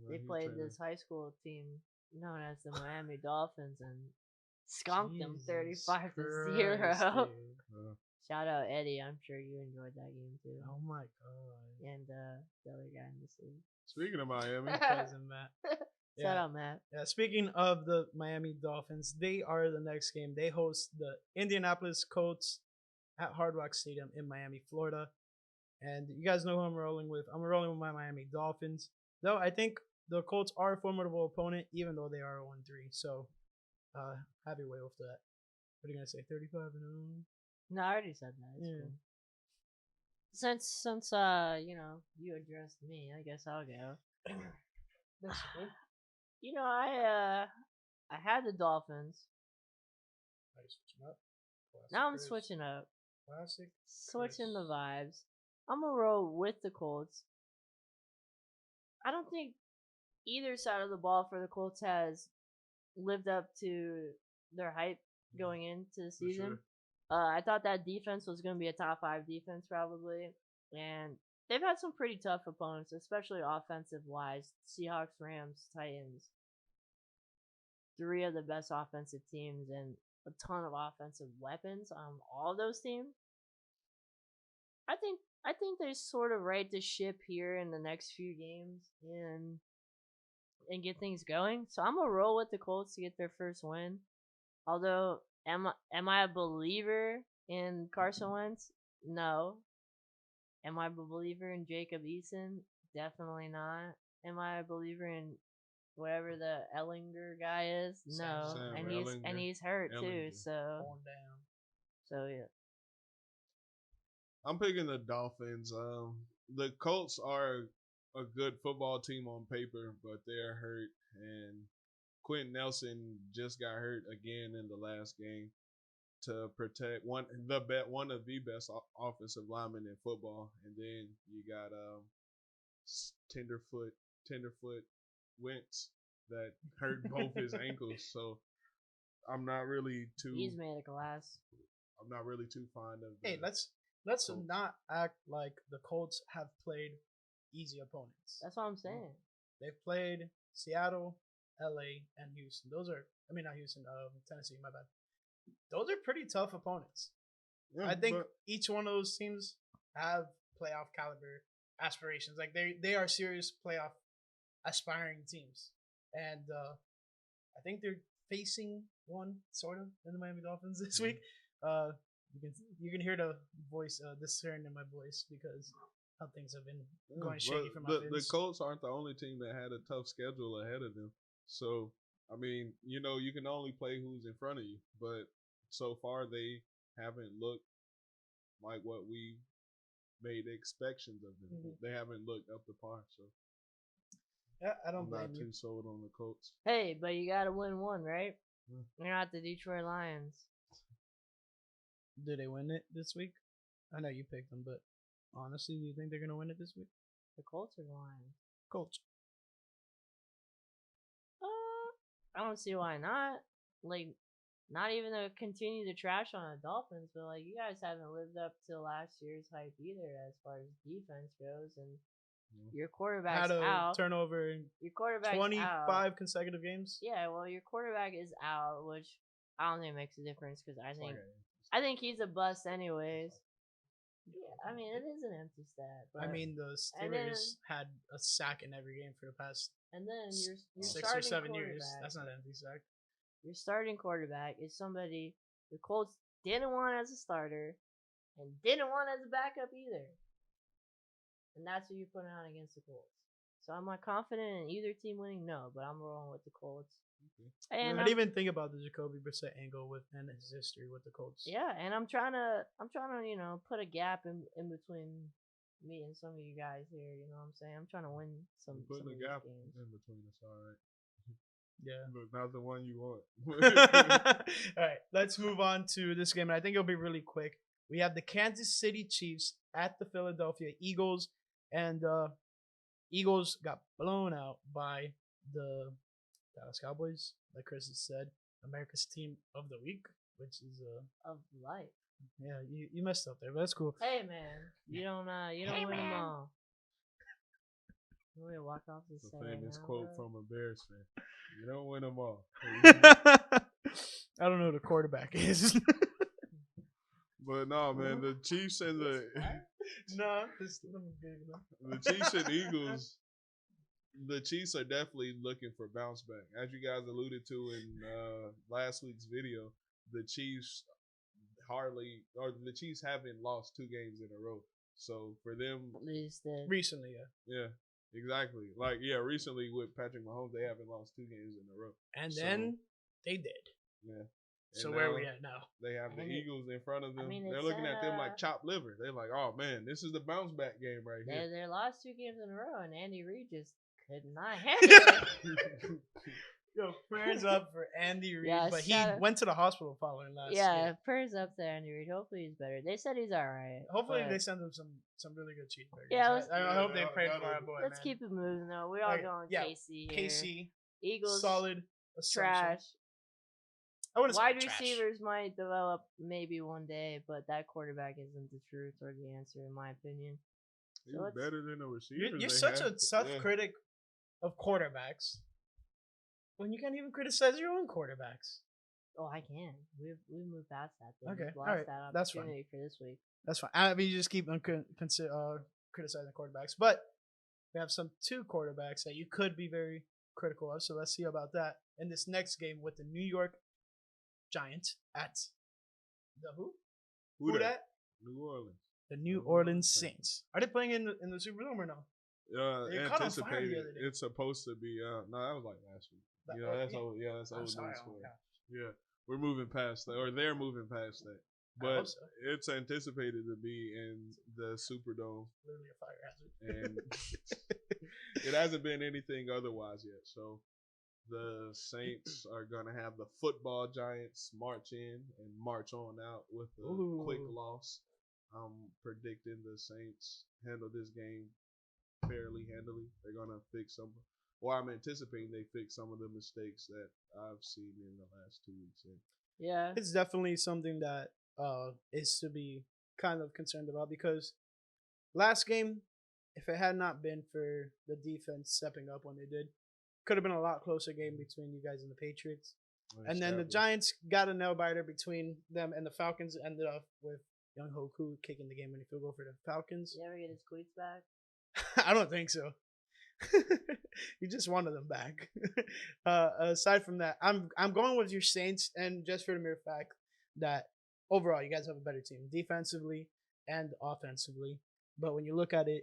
They played this high school team known as the Miami Dolphins and skunked them 35-0. Shout out Eddie. I'm sure you enjoyed that game too. Oh my god! And the other guy in the city. Speaking of Miami, Cousin Matt. Shout out Matt. Yeah. Speaking of the Miami Dolphins, they are the next game. They host the Indianapolis Colts at Hard Rock Stadium in Miami, Florida. And you guys know who I'm rolling with. I'm rolling with my Miami Dolphins. Though I think the Colts are a formidable opponent, even though they are 1-3. So, happy way off that. What are you gonna say? 35-0. No, I already said that. It's cool. Since you addressed me, I guess I'll go. I had the Dolphins. Now I'm switching up. Classic. Switching the vibes. I'm gonna roll with the Colts. I don't think either side of the ball for the Colts has lived up to their hype going into the season. Sure. I thought that defense was going to be a top 5 defense probably, and they've had some pretty tough opponents, especially offensive wise. Seahawks, Rams, Titans. 3 of the best offensive teams and a ton of offensive weapons on all those teams. I think they sort of right the ship here in the next few games, and and get things going. So I'm gonna roll with the Colts to get their first win. Although, am I a believer in Carson Wentz? No. Am I a believer in Jacob Eason? Definitely not. Am I a believer in whatever the Ellinger guy is? No. Sam He's hurt too. Ellinger. So yeah. I'm picking the Dolphins. The Colts are a good football team on paper, but they're hurt, and Quentin Nelson just got hurt again in the last game to protect one of the best offensive linemen in football, and then you got tenderfoot Wentz that hurt both his ankles. So I'm not really too. He's made of glass. I'm not really too fond of. Hey, let's not act like the Colts have played easy opponents. That's what I'm saying. They've played Seattle, LA, and Houston. Not Houston, Tennessee, my bad. Those are pretty tough opponents. Yeah, I think each one of those teams have playoff caliber aspirations. Like they are serious playoff aspiring teams. And I think they're facing one sort of in the Miami Dolphins this week. You can hear the voice discern in my voice because how things have been going shaky for my the Colts aren't the only team that had a tough schedule ahead of them. So I mean, you can only play who's in front of you. But so far they haven't looked like what we made expectations of them. Mm-hmm. They haven't looked up to par. So yeah, I'm not too sold on the Colts. Hey, but you got to win one, right? You're not the Detroit Lions. Do they win it this week? I know you picked them, but honestly, do you think they're going to win it this week? The Colts or the Lions? Colts. I don't see why not. Like, not even to continue to trash on the Dolphins, but like you guys haven't lived up to last year's hype either as far as defense goes, and your quarterback's had a out. Turnover in your quarterback's 25 out. Consecutive games. Yeah, well, your quarterback is out, which I don't think makes a difference because I think he's a bust anyways. Yeah, I mean it is an empty stat. But, I mean the Steelers had a sack in every game for the past. And then your 6 or 7 years. That's not an empty sack. Your starting quarterback is somebody the Colts didn't want as a starter and didn't want as a backup either. And that's who you're putting out against the Colts. So am I confident in either team winning? No, but I'm rolling with the Colts. Okay. And I didn't even think about the Jacoby Brissett angle and his history with the Colts. Yeah, and I'm trying to put a gap in between me and some of you guys here. You know what I'm saying? I'm trying to win some. Putting a gap games. in between us, all right. Yeah, but not the one you want. All right, let's move on to this game, and I think it'll be really quick. We have the Kansas City Chiefs at the Philadelphia Eagles, and Eagles got blown out by the Dallas Cowboys. Like Chris has said, America's team of the week, which is of life. Yeah, you messed up there, but that's cool. Hey man, you don't win them all. You want to walk off the set? A famous quote from a Bears fan. You don't win them all. I don't know who the quarterback is. But no, man, the Chiefs and the Chiefs and Eagles. The Chiefs are definitely looking for bounce back. As you guys alluded to in last week's video, the Chiefs haven't lost 2 games in a row. So for them, recently, yeah, exactly. Recently with Patrick Mahomes, they haven't lost 2 games in a row. And then they did. Yeah. So where are we at now? They have the Eagles in front of them. They're looking at them like chopped liver. They're like, oh man, this is the bounce back game right here. They lost 2 games in a row, and Andy Reid just could not handle it. Yo, prayers up for Andy Reid, but he went to the hospital following last year. Yeah, prayers up to Andy Reid. Hopefully he's better. They said he's all right. Hopefully they send him some really good cheeseburgers. Yeah, I hope they pray for our boy. Let's keep it moving though. We're all going KC here. KC, Eagles, solid, trash. Wide receivers might develop maybe one day, but that quarterback isn't the truth or the answer in my opinion. He's better than the receivers. You're such a tough critic of quarterbacks when you can't even criticize your own quarterbacks. Oh, I can. We've moved past that. Okay, we've lost all right. That That's fine for this week. That's fine. I mean, you just keep criticizing quarterbacks, but we have 2 quarterbacks that you could be very critical of. So let's see about that in this next game with the New York Giants at the who? Who Who that? that? New Orleans. The New Orleans Saints. Are they playing in the Superdome or no? They caught on fire the Anticipated. other day. It's supposed to be. No, that was like last week. That's old. Yeah, that's old news for us. Yeah, we're moving past that, or they're moving past that. But so. it's anticipated to be in the Superdome. Literally a fire hazard. And it hasn't been anything otherwise yet. So the Saints are going to have the football giants march in and march on out with a quick loss. I'm predicting the Saints handle this game fairly handily. They're going to fix some. Well, I'm anticipating they fix some of the mistakes that I've seen in the last 2 weeks. Yeah. It's definitely something that is to be kind of concerned about, because last game, if it had not been for the defense stepping up when they did, could have been a lot closer game between you guys and the Patriots. And then the Giants got a nail biter between them, and the Falcons ended up with Young Hoku kicking the game-winning field goal for the Falcons. You ever get his cleats back? I don't think so. You just wanted them back. Aside from that, I'm going with your Saints, and just for the mere fact that overall you guys have a better team defensively and offensively. But when you look at it,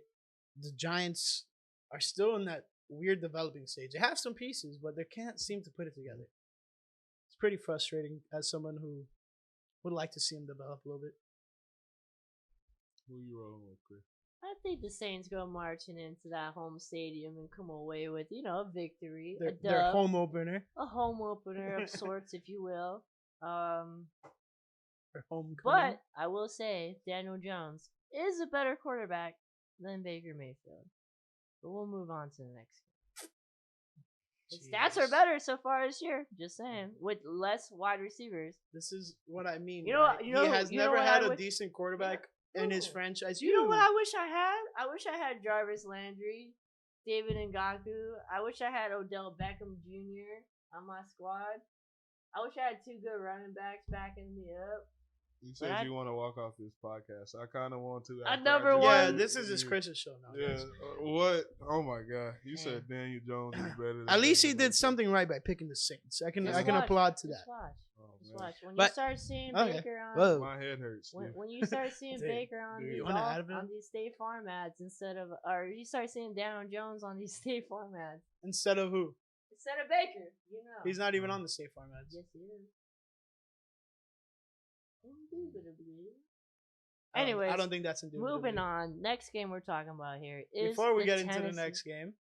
the Giants are still in that weird developing stage. They have some pieces, but they can't seem to put it together. It's pretty frustrating as someone who would like to see them develop a little bit. Who you rolling with, Chris? I think the Saints go marching into that home stadium and come away with, a victory, a dub, their home opener. A home opener of sorts, if you will. Their homecoming. But I will say Daniel Jones is a better quarterback than Baker Mayfield. But we'll move on to the next game. His stats are better so far this year. Just saying, with less wide receivers. This is what I mean. He has never had a decent quarterback in his franchise. You know what I wish I had? I wish I had Jarvis Landry, David Ngakoue. I wish I had Odell Beckham Jr. on my squad. I wish I had two good running backs backing me up. You said you want to walk off this podcast. I kind of want to. Yeah, this is his Chris's show now. Yeah. What? Oh my God! You said Daniel Jones is better. At least he did something right by picking the Saints. I can applaud to that. Just watch. When you start seeing Baker on, my head hurts. When you start seeing Baker on these State Farm ads or you start seeing Daniel Jones on these State Farm ads instead of who? Instead of Baker, He's not even on the State Farm ads. Yes, he is. Anyways, I don't think that's indubitably. Moving on. Next game we're talking about here is before we get into the next game,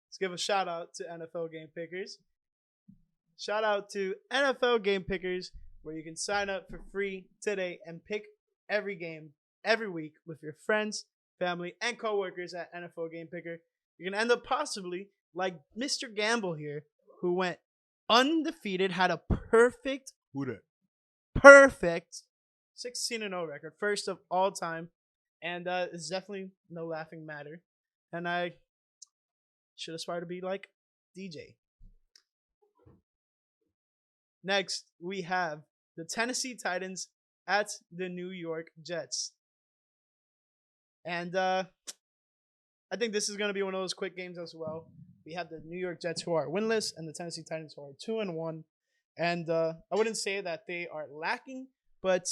let's give a shout out to NFL Game Pickers. Shout out to NFL Game Pickers, where you can sign up for free today and pick every game every week with your friends, family, and coworkers at NFL Game Picker. You're gonna end up possibly like Mr. Gamble here, who went undefeated, had a perfect 16-0 record, first of all time, and it's definitely no laughing matter. And I should aspire to be like DJ. Next, we have the Tennessee Titans at the New York Jets. And I think this is going to be one of those quick games as well. We have the New York Jets, who are winless, and the Tennessee Titans, who are 2-1. And I wouldn't say that they are lacking, but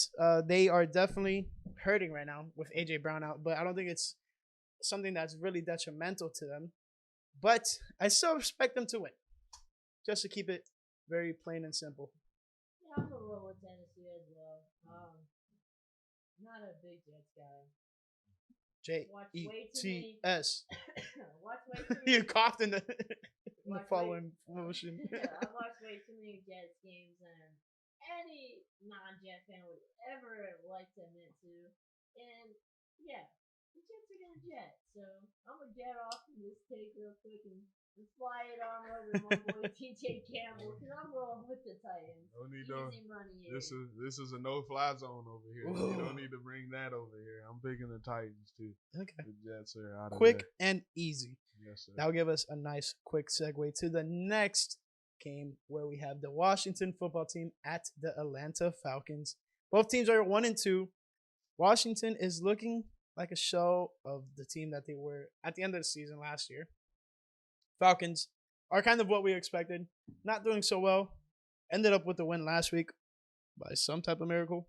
they are definitely hurting right now with A.J. Brown out. But I don't think it's something that's really detrimental to them. But I still expect them to win, just to keep it very plain and simple. Yeah, I'm going to roll with Tennessee as well. Not a big Jets guy. Jets. Watch way too many. You coughed in the following motion. Yeah, I've watched way too many Jets games than any non-Jet fan would ever like to admit to. And yeah, the Jets are gonna jet. So I'm gonna jet off from this take real quick and fly it on over to my boy TJ Campbell, because I'm rolling with the Titans. Easy money here. This is a no-fly zone over here. Whoa. You don't need to bring that over here. I'm picking the Titans too. Okay. The Jets are out of quick there. And easy. Yes, sir. That'll give us a nice quick segue to the next game, where we have the Washington football team at the Atlanta Falcons. Both teams are 1-2. Washington is looking like a show of the team that they were at the end of the season last year. Falcons are kind of what we expected. Not doing so well. Ended up with the win last week by some type of miracle.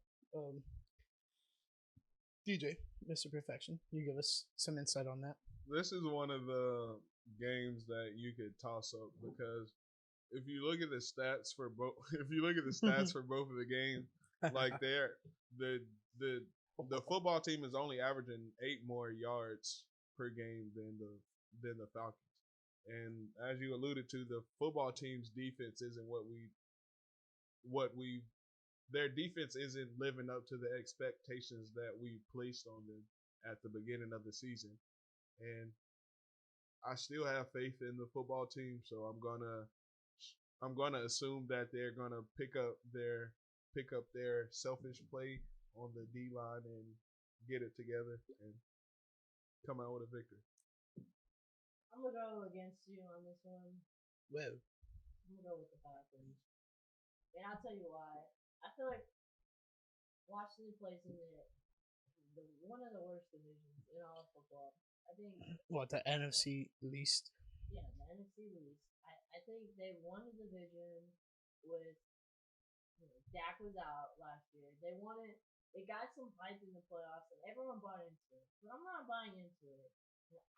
DJ, Mr. Perfection, you give us some insight on that. This is one of the games that you could toss up because if you look at the stats for both, for both of the games, like the football team is only averaging 8 more yards per game than the Falcons. And as you alluded to, the football team's defense isn't their defense isn't living up to the expectations that we placed on them at the beginning of the season. And I still have faith in the football team, so I'm gonna assume that they're gonna pick up their selfish play on the D line and get it together and come out with a victory. I'm gonna go against you on this one. Well, I'm gonna go with the Falcons, and I'll tell you why. I feel like Washington plays in one of the worst divisions in all of football. I think. What, the NFC least? Yeah, the NFC least. I think they won the division with Dak was out last year. They won it. They got some hype in the playoffs, and everyone bought into it. But I'm not buying into it.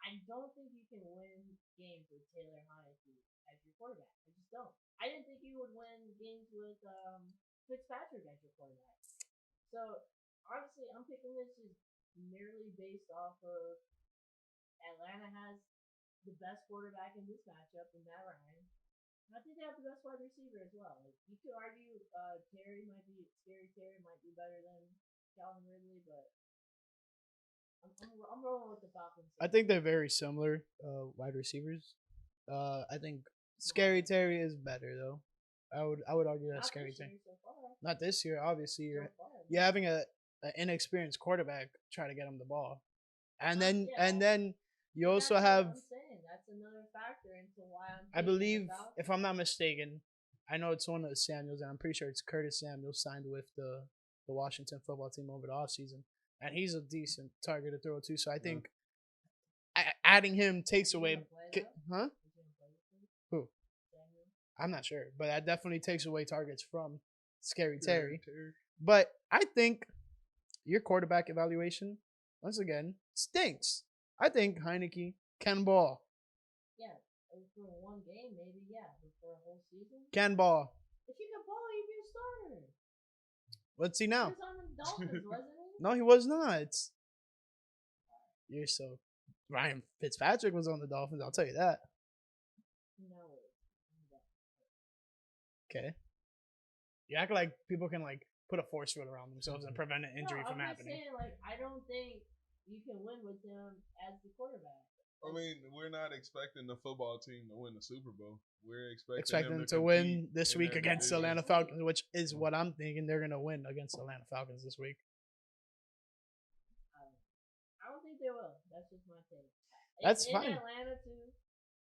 I don't think you can win games with Taylor Heineke as your quarterback. I just don't. I didn't think you would win games with Fitzpatrick as your quarterback. So, honestly, I'm picking this just merely based off of Atlanta has the best quarterback in this matchup in Matt Ryan. And I think they have the best wide receiver as well. Like, you could argue Scary Terry might be better than Calvin Ridley, but I'm rolling with the Falcons. I think they're very similar wide receivers. I think Scary Terry is better though. I would argue that Scary Terry. So Not this year, obviously. You're yeah. having an inexperienced quarterback try to get him the ball, and then you also have. I'm saying. That's another factor into why I believe, if I'm not mistaken, I know it's one of the Samuels, and I'm pretty sure it's Curtis Samuel signed with the Washington football team over the offseason, and he's a decent target to throw to. So I think adding him takes away. Huh? Who? I'm not sure, but that definitely takes away targets from Scary Terry. But I think your quarterback evaluation, once again, stinks. I think Heineke can ball. Yeah, for one game, maybe, yeah. But for a whole season? Can ball. If you can ball, you'd be a starter. What's he now? He was on the Dolphins, wasn't he? No, he was not. You're so... Ryan Fitzpatrick was on the Dolphins, I'll tell you that. No. Okay. You act like people can, like, put a force field around themselves and prevent an injury from happening. I'm just saying, like, I don't think you can win with him as the quarterback. I mean, we're not expecting the football team to win the Super Bowl. We're expecting them to win this week against the Atlanta Falcons, which is what I'm thinking they're going to win against the Atlanta Falcons this week. I don't think they will. That's just my take. That's fine. Atlanta too.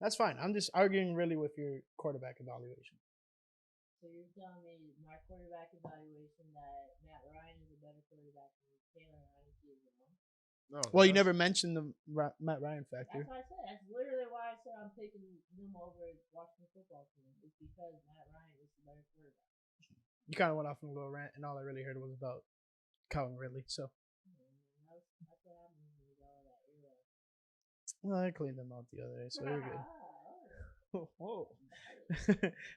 That's fine. I'm just arguing really with your quarterback evaluation. So you're telling me my quarterback evaluation that Matt Ryan is a better quarterback than Taylor Heineke is wrong? No. Well, you never mentioned the Matt Ryan factor. That's what I said. That's literally why I said I'm taking them over Washington football team. It's because Matt Ryan is the better quarterback. You kind of went off on a little rant, and all I really heard was about Calvin Ridley. So. That's what happened when we got all that era. Well, I cleaned them out the other day, so we're good. Whoa.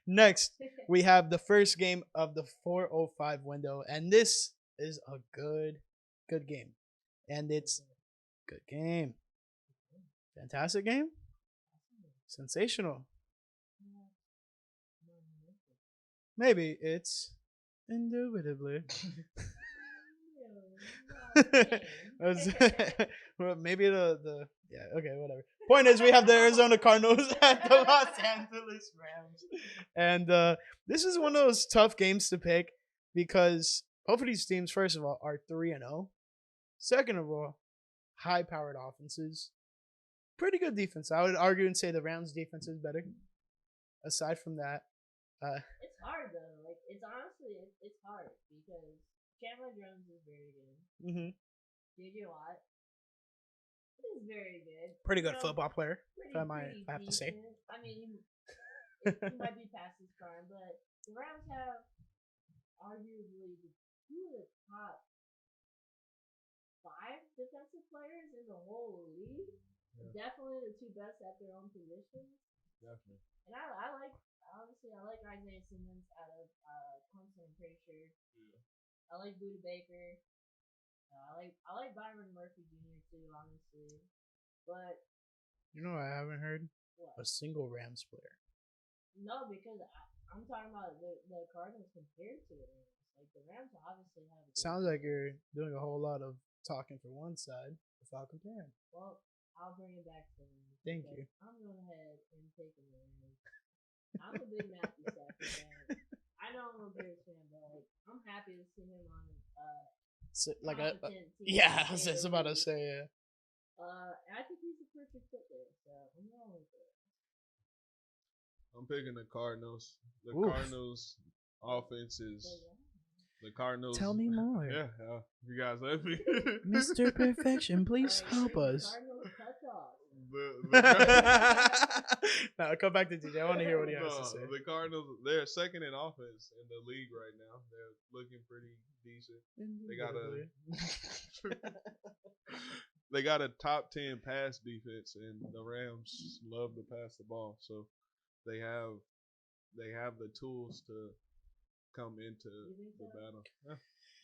Next, we have the first game of the 4:05 window, and this is a good game. And it's good game. Fantastic game. Sensational. Maybe it's indubitably. Well, maybe the yeah, okay, whatever. Point is, we have the Arizona Cardinals at the Los Angeles Rams. And this is one of those tough games to pick because both of these teams, first of all, are 3-0. Second of all, high-powered offenses. Pretty good defense. I would argue and say the Rams' defense is better. Aside from that, it's hard though. Like it's honestly, it's hard because Chandler Jones is very good. Mm-hmm. JJ Watt is very good. Pretty good football player, if I pretty have to say. I mean, he might be past his prime, but the Rams have arguably two of the top 5 defensive players in the whole league. Yeah. Definitely the 2 best at their own positions. Definitely. And I like Isaiah Simmons out of Clemson. I'm pretty sure. Yeah. I like Buda Baker. I like Byron Murphy Jr. too, honestly. But you know, I haven't heard what? A single Rams player. No, because I'm talking about the Cardinals compared to the Rams. Like the Rams obviously have. Sounds like you're doing a whole lot of talking for one side without comparing. Well, I'll bring it back to me. Thank you. I'm going ahead and taking the Rams. I'm a big Matthew Stafford fan. I know I'm a Bears fan, but like, I'm happy to see him on yeah, I was just about to say yeah. I think he's the perfect fit there, so I'm going with it. I'm picking the Cardinals. The Oof. Cardinals offense is the Cardinals. Tell me more. Yeah, you guys let me. Mr. Perfection, please help us. Cardinals touch off. Now come back to DJ. I want to hear what he has to say. The Cardinals, they're second in offense in the league right now. They're looking pretty decent. They got a top 10 pass defense, and the Rams love to pass the ball. So they have the tools to come into the battle. Yeah.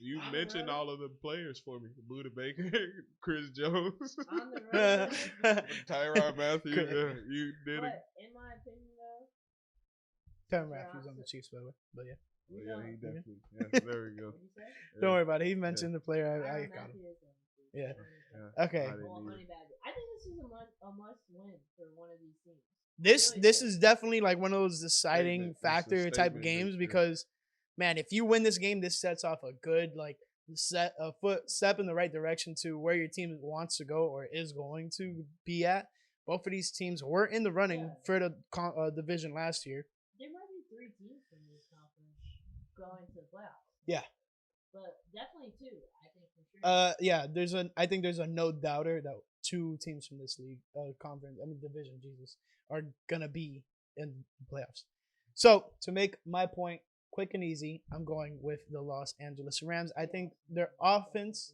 You mentioned all of the players for me: Buda Baker, Chris Jones, Tyrod Matthew. Yeah, you did it. In my opinion, though, Tyrann Matthews on the Chiefs, by the way. But yeah. Well, yeah, he definitely. Yeah, there we go. Yeah. Don't worry about it. He mentioned the player. I got him. Yeah. Okay. I think this is a must win for one of these teams. This is definitely like one of those deciding factor type of games because, man, if you win this game, this sets off a good step in the right direction to where your team wants to go or is going to be at. Both of these teams were in the running for the division last year. There might be 3 teams from this conference going to the playoffs. Yeah. But definitely 2, I think for sure. Yeah, I think there's a no doubter that 2 teams from this league division, are gonna be in the playoffs. So to make my point quick and easy, I'm going with the Los Angeles Rams. I think the offense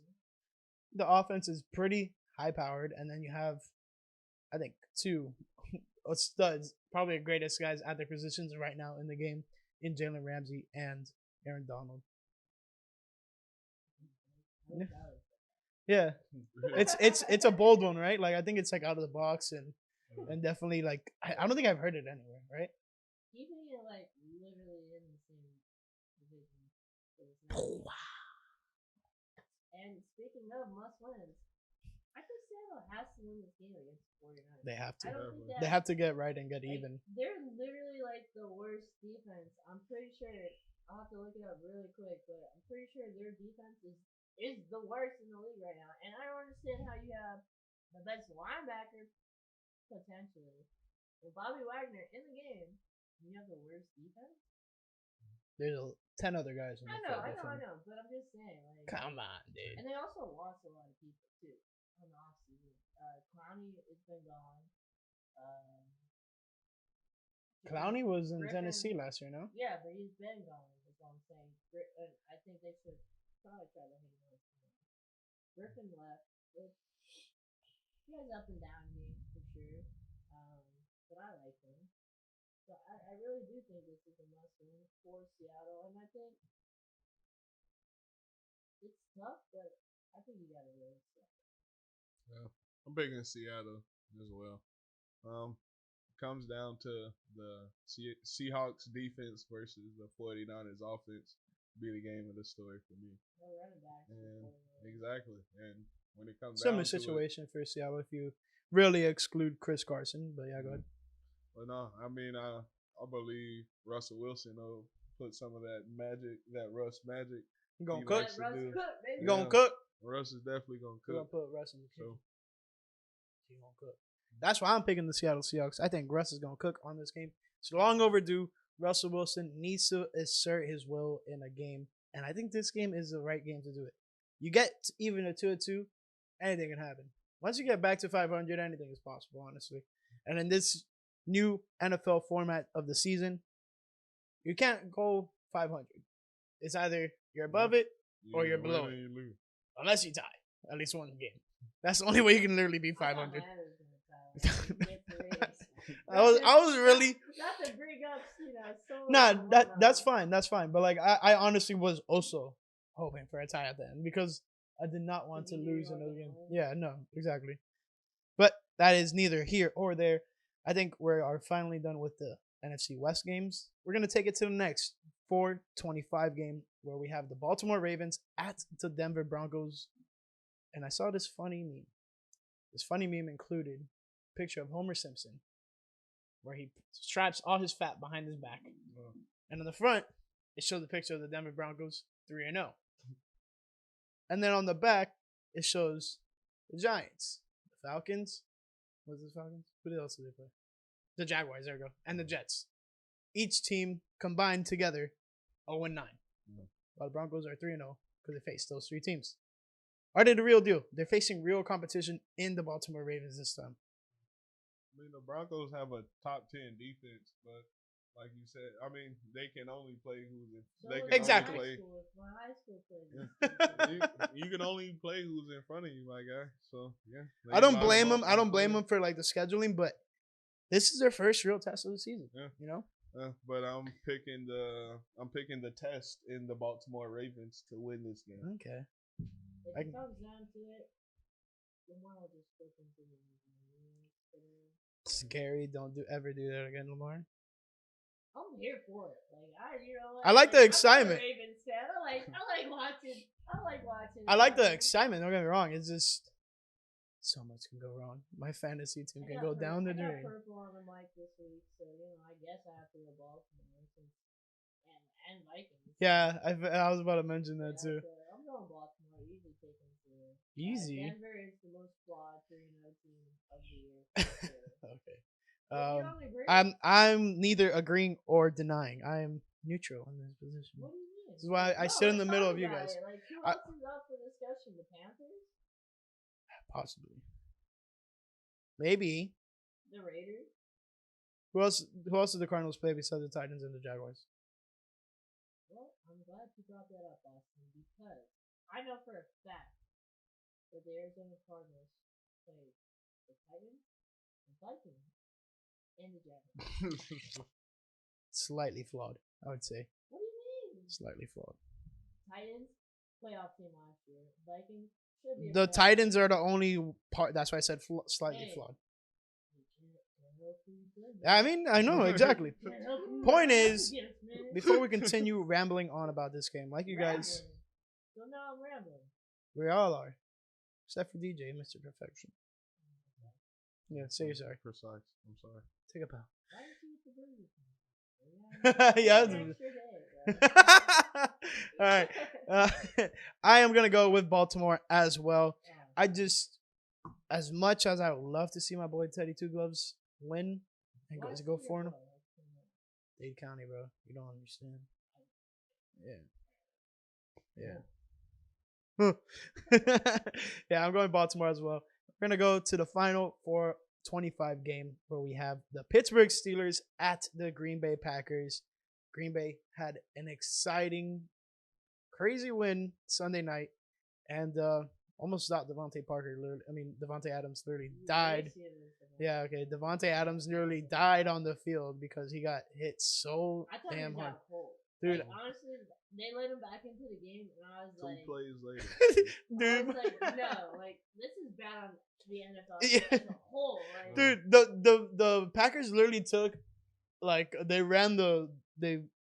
is pretty high powered, and then you have, I think, 2 studs, probably the greatest guys at their positions right now in the game, in Jalen Ramsey and Aaron Donald. Yeah, it's a bold one, right? Like I think it's like out of the box and definitely like I don't think I've heard it anywhere, right? Even like literally in the same division. Wow. And speaking of must wins, I think Seattle has to win this game against the 49ers. They have to. They have to get right and get even. They're literally like the worst defense. I'm pretty sure. I'll have to look it up really quick, but I'm pretty sure their defense is the worst in the league right now. And I don't understand how you have the best linebacker potentially with Bobby Wagner in the game. And you have the worst defense. There's 10 other guys in the field. I know, but I'm just saying. Like, come on, dude. And they also lost a lot of people too on the offseason. Clowney has been gone. Clowney was in Griffin, Tennessee last year, no? Yeah, but he's been gone. Is what I'm saying. I think they should probably try to hang on. Griffin left. He has up and down games for sure, but I like him. So I really do think this is a must-win for Seattle, and I think it's tough, but I think you got to really accept it. Yeah, I'm picking Seattle as well. Comes down to the Seahawks defense versus the 49ers offense. Be the game of the story for me. No running backs. Exactly, and when it comes similar down to situation for Seattle if you really exclude Chris Carson, but yeah, go ahead. Well, no, I mean I believe Russell Wilson will put some of that magic, that Russ magic. You gonna cook? You gonna cook? Russ is definitely gonna cook. We're gonna put Russ in the kitchen. He's gonna cook. That's why I'm picking the Seattle Seahawks. I think Russ is gonna cook on this game. It's long overdue. Russell Wilson needs to assert his will in a game, and I think this game is the right game to do it. You get even a 2-2, anything can happen. Once you get back to 500, anything is possible, honestly. And in this new NFL format of the season. You can't go 500. It's either you're above it or you're below it. Unless you tie at least one game. That's the only way you can literally be 500. I was really not to bring up, so that's fine. But like I honestly was also hoping for a tie at the end because I did not want to lose another game. Yeah, no, exactly. But that is neither here or there. I think we are finally done with the NFC West games. We're gonna take it to the next 4:25 game where we have the Baltimore Ravens at the Denver Broncos. And I saw this funny meme. This funny meme included a picture of Homer Simpson where he straps all his fat behind his back. And in the front, it shows a picture of the Denver Broncos 3-0. And then on the back, it shows the Giants, the Falcons. What's the Falcons? Who else did they play? The Jaguars, there we go. And the Jets. Each team combined together 0-9. While the Broncos are 3-0 because they face those three teams. Are they the real deal? They're facing real competition in the Baltimore Ravens this time. I mean, the Broncos have a top 10 defense, but like you said, I mean, they can only play who's in. They can exactly. Only play, you can only play who's in front of you, my guy. So yeah. I don't blame them. I don't blame them for like the scheduling, but this is their first real test of the season. Yeah. You know. But I'm picking the test in the Baltimore Ravens to win this game. Okay. If it comes down to it, Lamar will just flip into the Scary. Don't ever do that again, Lamar. I'm here for it. I like the excitement. I'm a Ravens fan. I like watching. I like the excitement. Don't get me wrong. It's just so much can go wrong. My fantasy team can go down the drain. I got purple on the mic this week, so I guess I have to go Baltimore and Vikings. Yeah, I was about to mention that too. So I'm going Baltimore. Easy taking through. Easy. Denver is the most flawed 3-0 team of the year. Okay. I'm neither agreeing or denying. I am neutral in this position. What do you mean? This is why I sit in the middle of you guys. Who else is up for discussion? The Panthers? Possibly. Maybe. The Raiders? Who else did the Cardinals play besides the Titans and the Jaguars? Well, I'm glad you brought that up, Austin, because I know for a fact that the Arizona Cardinals played the Titans, the Vikings, and the Jaguars. Slightly flawed, I would say. What do you mean? Slightly flawed. Titans, playoff team last year. Vikings should be. The Titans are the only part. That's why I said slightly flawed. I mean, I know exactly. Point is, before we continue rambling on about this game, like you guys, So now I'm rambling. we all are, except for DJ, Mr. Perfection. Yeah, say you're sorry. Precise. I'm sorry. Take a bow. Why don't you Yeah. All right. I am gonna go with Baltimore as well. I just, as much as I would love to see my boy Teddy Two Gloves win and go for him. Dade County, bro. You don't understand. Yeah. Yeah, I'm going Baltimore as well. We're gonna go to the final 4:25 game where we have the Pittsburgh Steelers at the Green Bay Packers. Green Bay had an exciting, crazy win Sunday night, and almost stopped Devontae Adams literally died. Yeah, okay. Devontae Adams nearly died on the field because he got hit so damn hard. Dude, honestly, they let him back into the game, and I was like, 2 plays later. dude. I was like, no, this is bad on the NFL Yeah. as a whole. Dude, the Packers literally took, they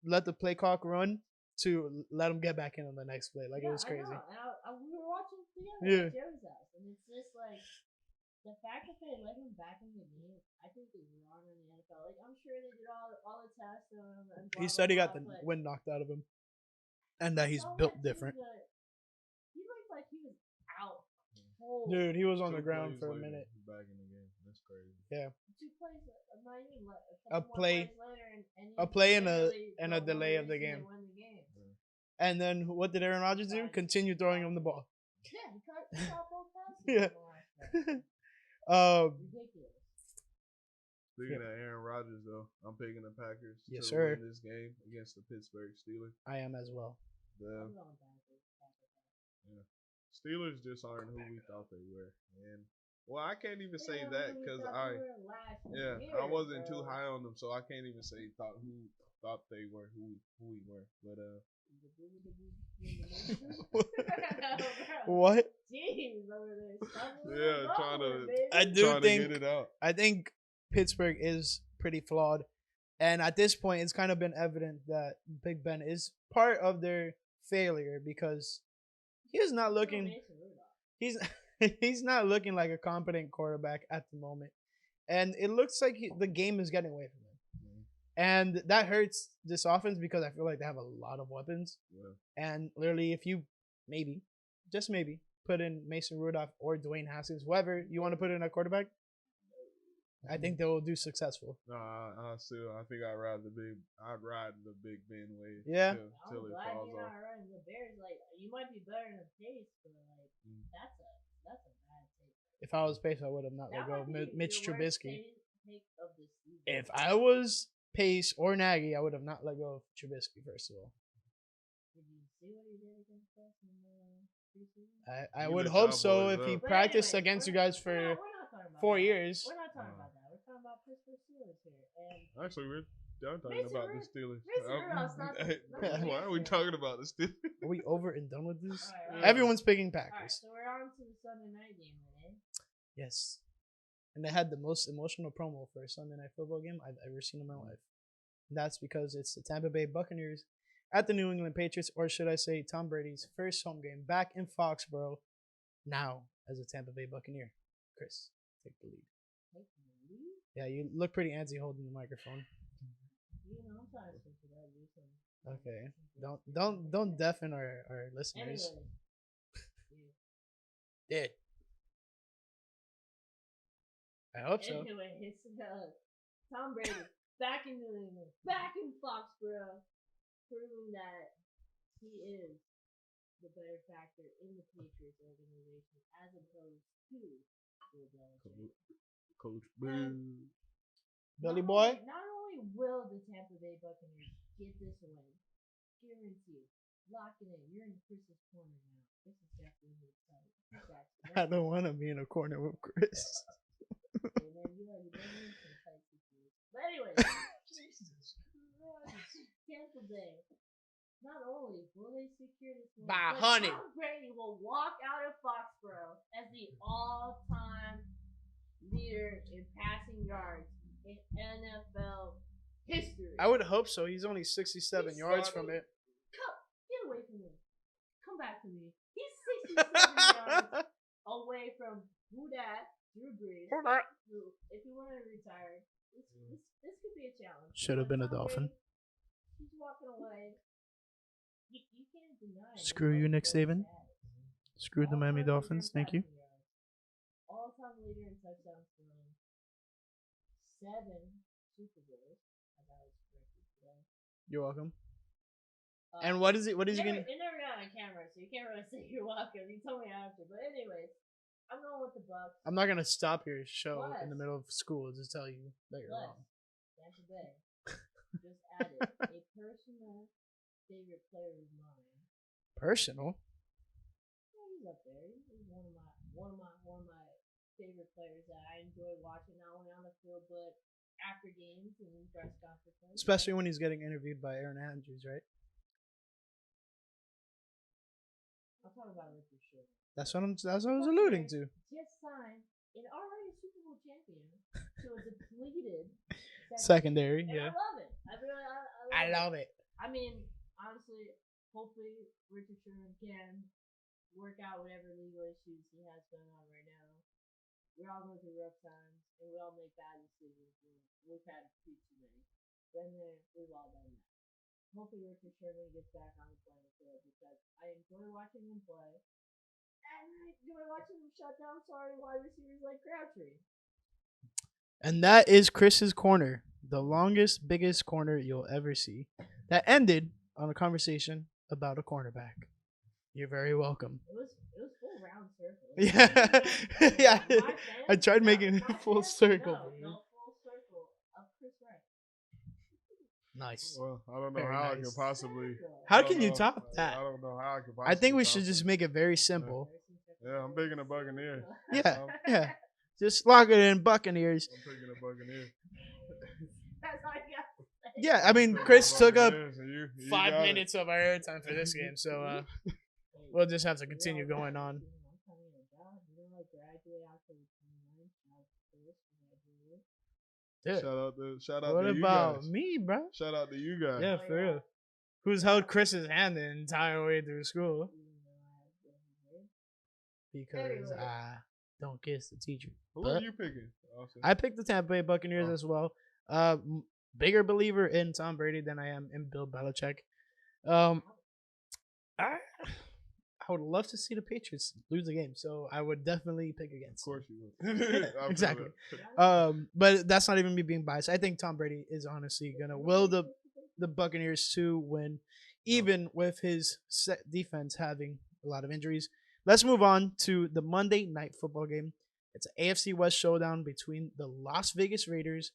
let the play clock run to let him get back in on the next play. It was crazy. I know. And we were watching together at Jerry's house, and it's just the fact that they let him back in the game, I think is wrong in the NFL. I'm sure they did all the tests on him. And He said he got the wind knocked out of him, and that he's built different. He looked like he was out cold. Dude, he was on 2 the ground plays for a later, minute. he's back in the game. That's crazy. Yeah. 2 plays, A play- and a play and a delay of the game. Won the game. And then what did Aaron Rodgers do? Continue throwing him the ball. Yeah, he caught both passes. Yeah. Ridiculous. Speaking of Aaron Rodgers, though, I'm picking the Packers Yes, to sir. win this game against the Pittsburgh Steelers. I am as well. The Steelers just aren't who we thought they were, and well, I can't even say that because I wasn't too high on them, so I can't even say thought they were who we were. But What? Jeez, over there. yeah, trying to think get it out. I think Pittsburgh is pretty flawed, and at this point, it's kind of been evident that Big Ben is part of their failure because he is not looking. He's he's not looking like a competent quarterback at the moment, and it looks like the game is getting away from him, and that hurts this offense because I feel like they have a lot of weapons, and literally, if you just maybe, put in Mason Rudolph or Dwayne Haskins, whoever you want to put in a quarterback, I think they will do successful. I think I'd ride the Big Ben wave. Yeah. Till it falls off. Riding the Bears, like you might be better than Pace, but like that's a bad take. If I was Pace, I would have not let go of Mitch Trubisky. Of the season. If I was Pace or Nagy, I would have not let go of Trubisky, first of all. Did you see what he did against us in the preseason? I would hope so if he practiced against you guys for 4 years. We're not talking about that. We're talking about Pittsburgh Steelers here. And actually, we're talking about the Steelers. Why are we Steelers. talking about the Steelers? Are we over and done with this? All right. Everyone's picking All right, Packers. so we're on to the Sunday night game, eh? Yes. And they had the most emotional promo for a Sunday night football game I've ever seen in my life. And that's because it's the Tampa Bay Buccaneers at the New England Patriots, or should I say Tom Brady's first home game back in Foxborough, now as a Tampa Bay Buccaneer. Chris, take the lead. Yeah, you look pretty antsy holding the microphone. You know, I'm trying to switch it up. Okay. Don't deafen our listeners. Did. I hope so. Anyways, Tom Brady back in New England, back in Foxborough, proving that he is the better factor in the Patriots organization as opposed to Bill Belichick. Coach Boo. Billy Boy? Not only will the Tampa Bay Buccaneers get this win, guaranteed, lock it in. You're in Chris's corner now. This is definitely exciting. I don't want to be in a corner with Chris. But anyway, Jesus Christ, Tampa Bay. Not only will they secure this win, By but honey. Tom Brady will walk out of Foxborough as the all-time leader in passing yards in NFL history. I would hope so. He's only 67 yards from it. Get away from me. Come back to me. He's 67 yards away from who dat, Drew Brees. If you want to retire, this could be a challenge. Should have been a Dolphin. He's walking away. You can't deny it. Screw you, Nick Saban. Screw the Miami Dolphins. Thank you. All-time leader in touchdowns thrown. 7 Super Bowls. I thought it was corrected today. You're welcome. And what is he going to... It never got on camera, so you can't really say you're welcome. You told me after. But anyways, I'm going with the Bucs. I'm not going to stop your show in the middle of school to tell you that you're wrong. Tampa Bay just added a personal favorite player of mine. Personal? Yeah, he's up there. He's one of my favorite players that I enjoy watching not only on the field but after games and in press conferences. Especially when he's getting interviewed by Aaron Andrews, right? I'll talk about it for sure. That's what I was alluding to. Just signed an already Super Bowl champion to a depleted secondary. And Yeah. I love it. I love it. I mean, honestly, hopefully Richard Sherman can work out whatever legal issues he has going on right now. We all go through rough times, and we all make bad decisions. We've had too many. Then we've all done that. Hopefully Richard Sherman gets back on the playing field because I enjoy watching him play. And I enjoy watching him shut down wide receivers like Crabtree. And that is Chris's corner. The longest, biggest corner you'll ever see. That ended on a conversation about a cornerback. You're very welcome. It was full round circle. Yeah. Yeah. I tried making it full circle. No, full circle. Nice. Well, I don't know Very how I nice. could possibly. How I don't can you know- top that? I don't know how I could possibly. I think we top should just it. make it very simple. Yeah, I'm picking a Buccaneer. Yeah, yeah. Just lock it in, Buccaneers. I'm picking a Buccaneer. That's all you got to say. Yeah, I mean, I'm picking Chris a took up Buccaneers, and you 5 got it. minutes of our airtime for this game, so we'll just have to continue going on. Dude, Shout out what to you about guys. me, bro? Shout out to you guys. Yeah, for real. Who's held Chris's hand the entire way through school? Because I don't kiss the teacher. Who But are you picking? Austin? I picked the Tampa Bay Buccaneers Oh. as well. Bigger believer in Tom Brady than I am in Bill Belichick. I would love to see the Patriots lose the game, so I would definitely pick Of against. course you would. I feel Exactly. that. But that's not even me being biased. I think Tom Brady is honestly gonna will the Buccaneers to win, even with his set defense having a lot of injuries. Let's move on to the Monday Night Football game. It's an AFC West showdown between the Las Vegas Raiders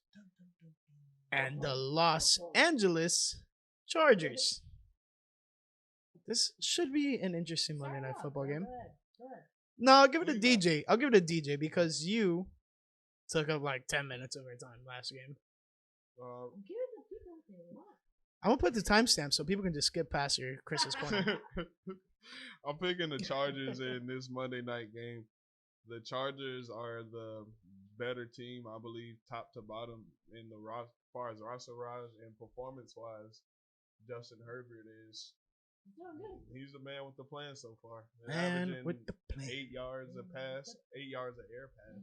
and the Los Angeles Chargers. This should be an interesting Monday Night Football game. No, I'll give it to DJ. I'll give it to DJ because you took up like 10 minutes of our time last game. I'm gonna put the timestamp so people can just skip past your Chris's corner. I'm picking the Chargers in this Monday night game. The Chargers are the better team, I believe, top to bottom in the as far as roster wise and performance wise. Justin Herbert is. He's the man with the plan so far. They're Man averaging with the plan. 8 yards a pass, 8 yards of air pass.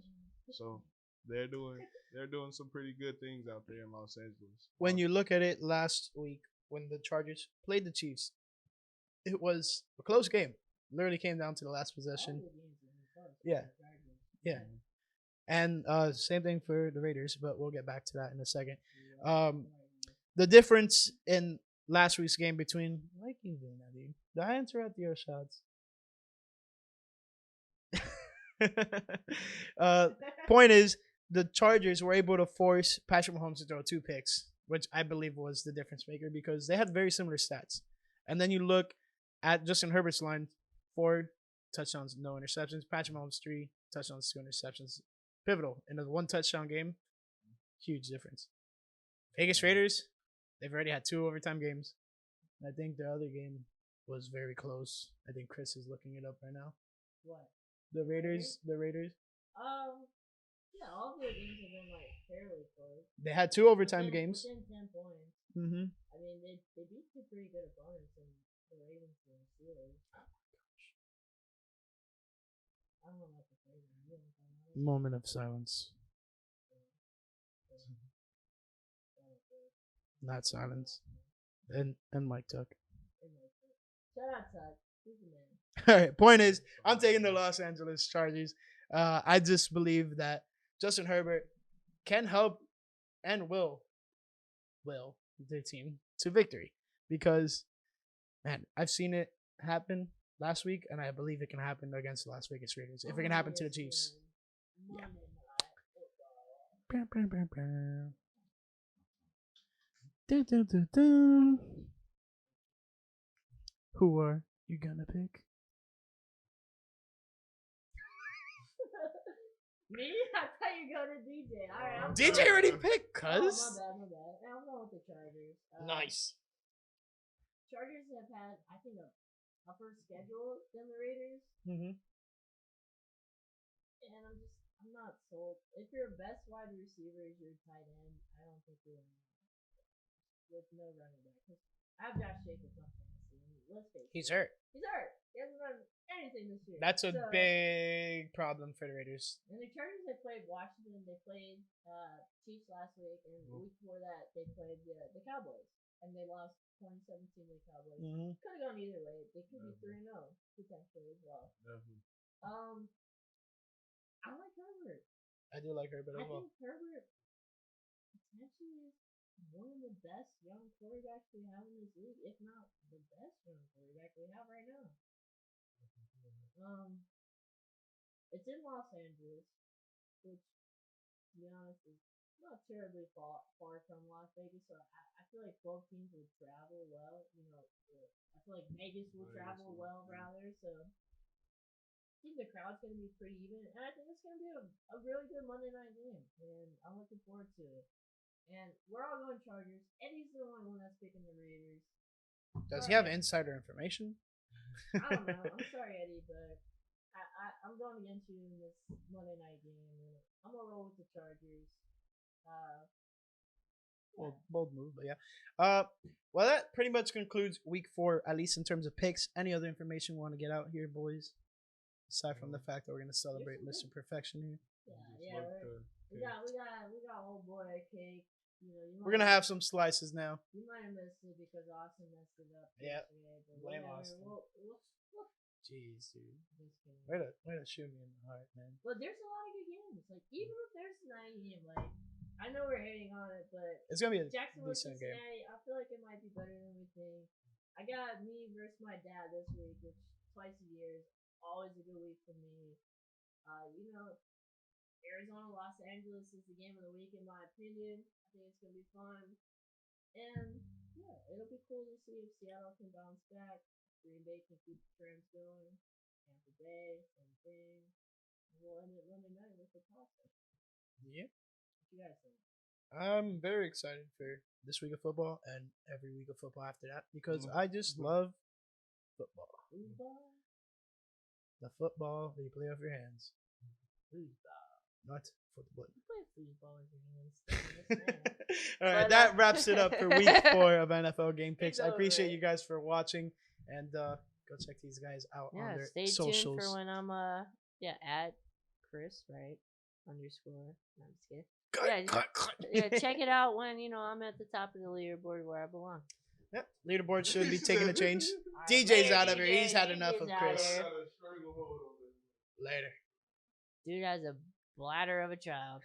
So they're doing some pretty good things out there in Los Angeles. When you look at it last week when the Chargers played the Chiefs, it was a close game. Literally came down to the last possession. Yeah. Yeah. And same thing for the Raiders, but we'll get back to that in a second. The difference in last week's game between like you doing that, dude. Did I interrupt your shots? Point is, the Chargers were able to force Patrick Mahomes to throw 2 picks, which I believe was the difference maker because they had very similar stats. And then you look at Justin Herbert's line: 4 touchdowns, no interceptions. Patrick Mahomes 3 touchdowns, 2 interceptions. Pivotal in a 1 touchdown game. Huge difference. Vegas Raiders, they've already had 2 overtime games. I think the other game was very close. I think Chris is looking it up right now. What? The Raiders. Yeah, all their games have been like fairly close. They had 2 overtime games. Within 10 points. Mm-hmm. I mean, they beat 2 pretty good opponents in the Ravens and the Steelers. I don't know what to say. Moment of silence. Not silence. And Mike Tuck. Shout out, Tuck. He's the man. All right. Point is, I'm taking the Los Angeles Chargers. I just believe that Justin Herbert can help and will their team to victory because, man, I've seen it happen last week, and I believe it can happen against the Las Vegas Raiders. If it can happen to the Chiefs. Yeah. Dun, dun, dun, dun. Who are you gonna pick? Me? I thought you go to DJ. All right. DJ already picked, Oh, cuz. my bad. I'm going with the Chargers. Nice. Chargers have had, I think, a tougher schedule than the Raiders, Mm-hmm. and I'm not sold. If your best wide receiver is your tight end, I don't think you're in with no running back. 'Cause I have Josh Jacobs on fantasy. Let's face it. He's hurt. He's hurt. He hasn't run anything this year. That's a So- big problem for the Raiders. And the Chargers, they played Washington, they played Chiefs last week, and the week before that, they played the Cowboys. And they lost 2017 to the Cowboys. Mm-hmm. Could have gone either way. They could be 3-0 potentially as well. I like Herbert. I do like Herbert I as well. think Herbert potentially is one of the best young quarterbacks we have in this league, if not the best young quarterback we have right now. It's in Los Angeles, which, to be honest, is not terribly far from Las Vegas, so I feel like both teams will travel well. I feel like Vegas will travel well rather. So I think the crowd's going to be pretty even, and I think it's going to be a really good Monday night game, and I'm looking forward to it. And we're all going Chargers. Eddie's the only one that's picking the Raiders. Does he have insider information? I don't know. I'm sorry, Eddie, but I'm going against you in this Monday night game. And I'm gonna roll with the Chargers. Well, bold move, but yeah. Well, that pretty much concludes week 4, at least in terms of picks. Any other information we want to get out here, boys? Aside from the fact that we're gonna celebrate Mr. Perfection here. Yeah. We got old boy cake. We're gonna have some slices now. You might have missed it because Austin messed it up. Yeah. Blame Austin. Jeez, dude. Way to shoot me in the heart, man. But there's a lot of good games. Like, even if there's a night game, like, I know we're hating on it, but it's gonna be a Jacksonville, decent Cincinnati, game. I feel like it might be better than we think. I got me versus my dad this week, which twice a year is always a good week for me. Arizona, Los Angeles is the game of the week in my opinion. I think it's gonna be fun, and yeah, it'll be cool to see if Seattle can bounce back. Green Bay can keep the trends going. Tampa Bay, same thing. And we'll end it Monday night with the toss-up. Yeah. What you guys think? I'm very excited for this week of football and every week of football after that because I just love football. The football that you play off your hands. Not football. You play football with your hands. All right, that wraps it up for week 4 of NFL Game Picks. I appreciate you guys for watching, and go check these guys out on their stay socials. tuned for when I'm at Chris, right? _ No, I'm just kidding. Check it out when I'm at the top of the leaderboard where I belong. Yep, leaderboard should be taking a change. DJ's out of here. He's had enough of Chris. Later. Dude has a bladder of a child.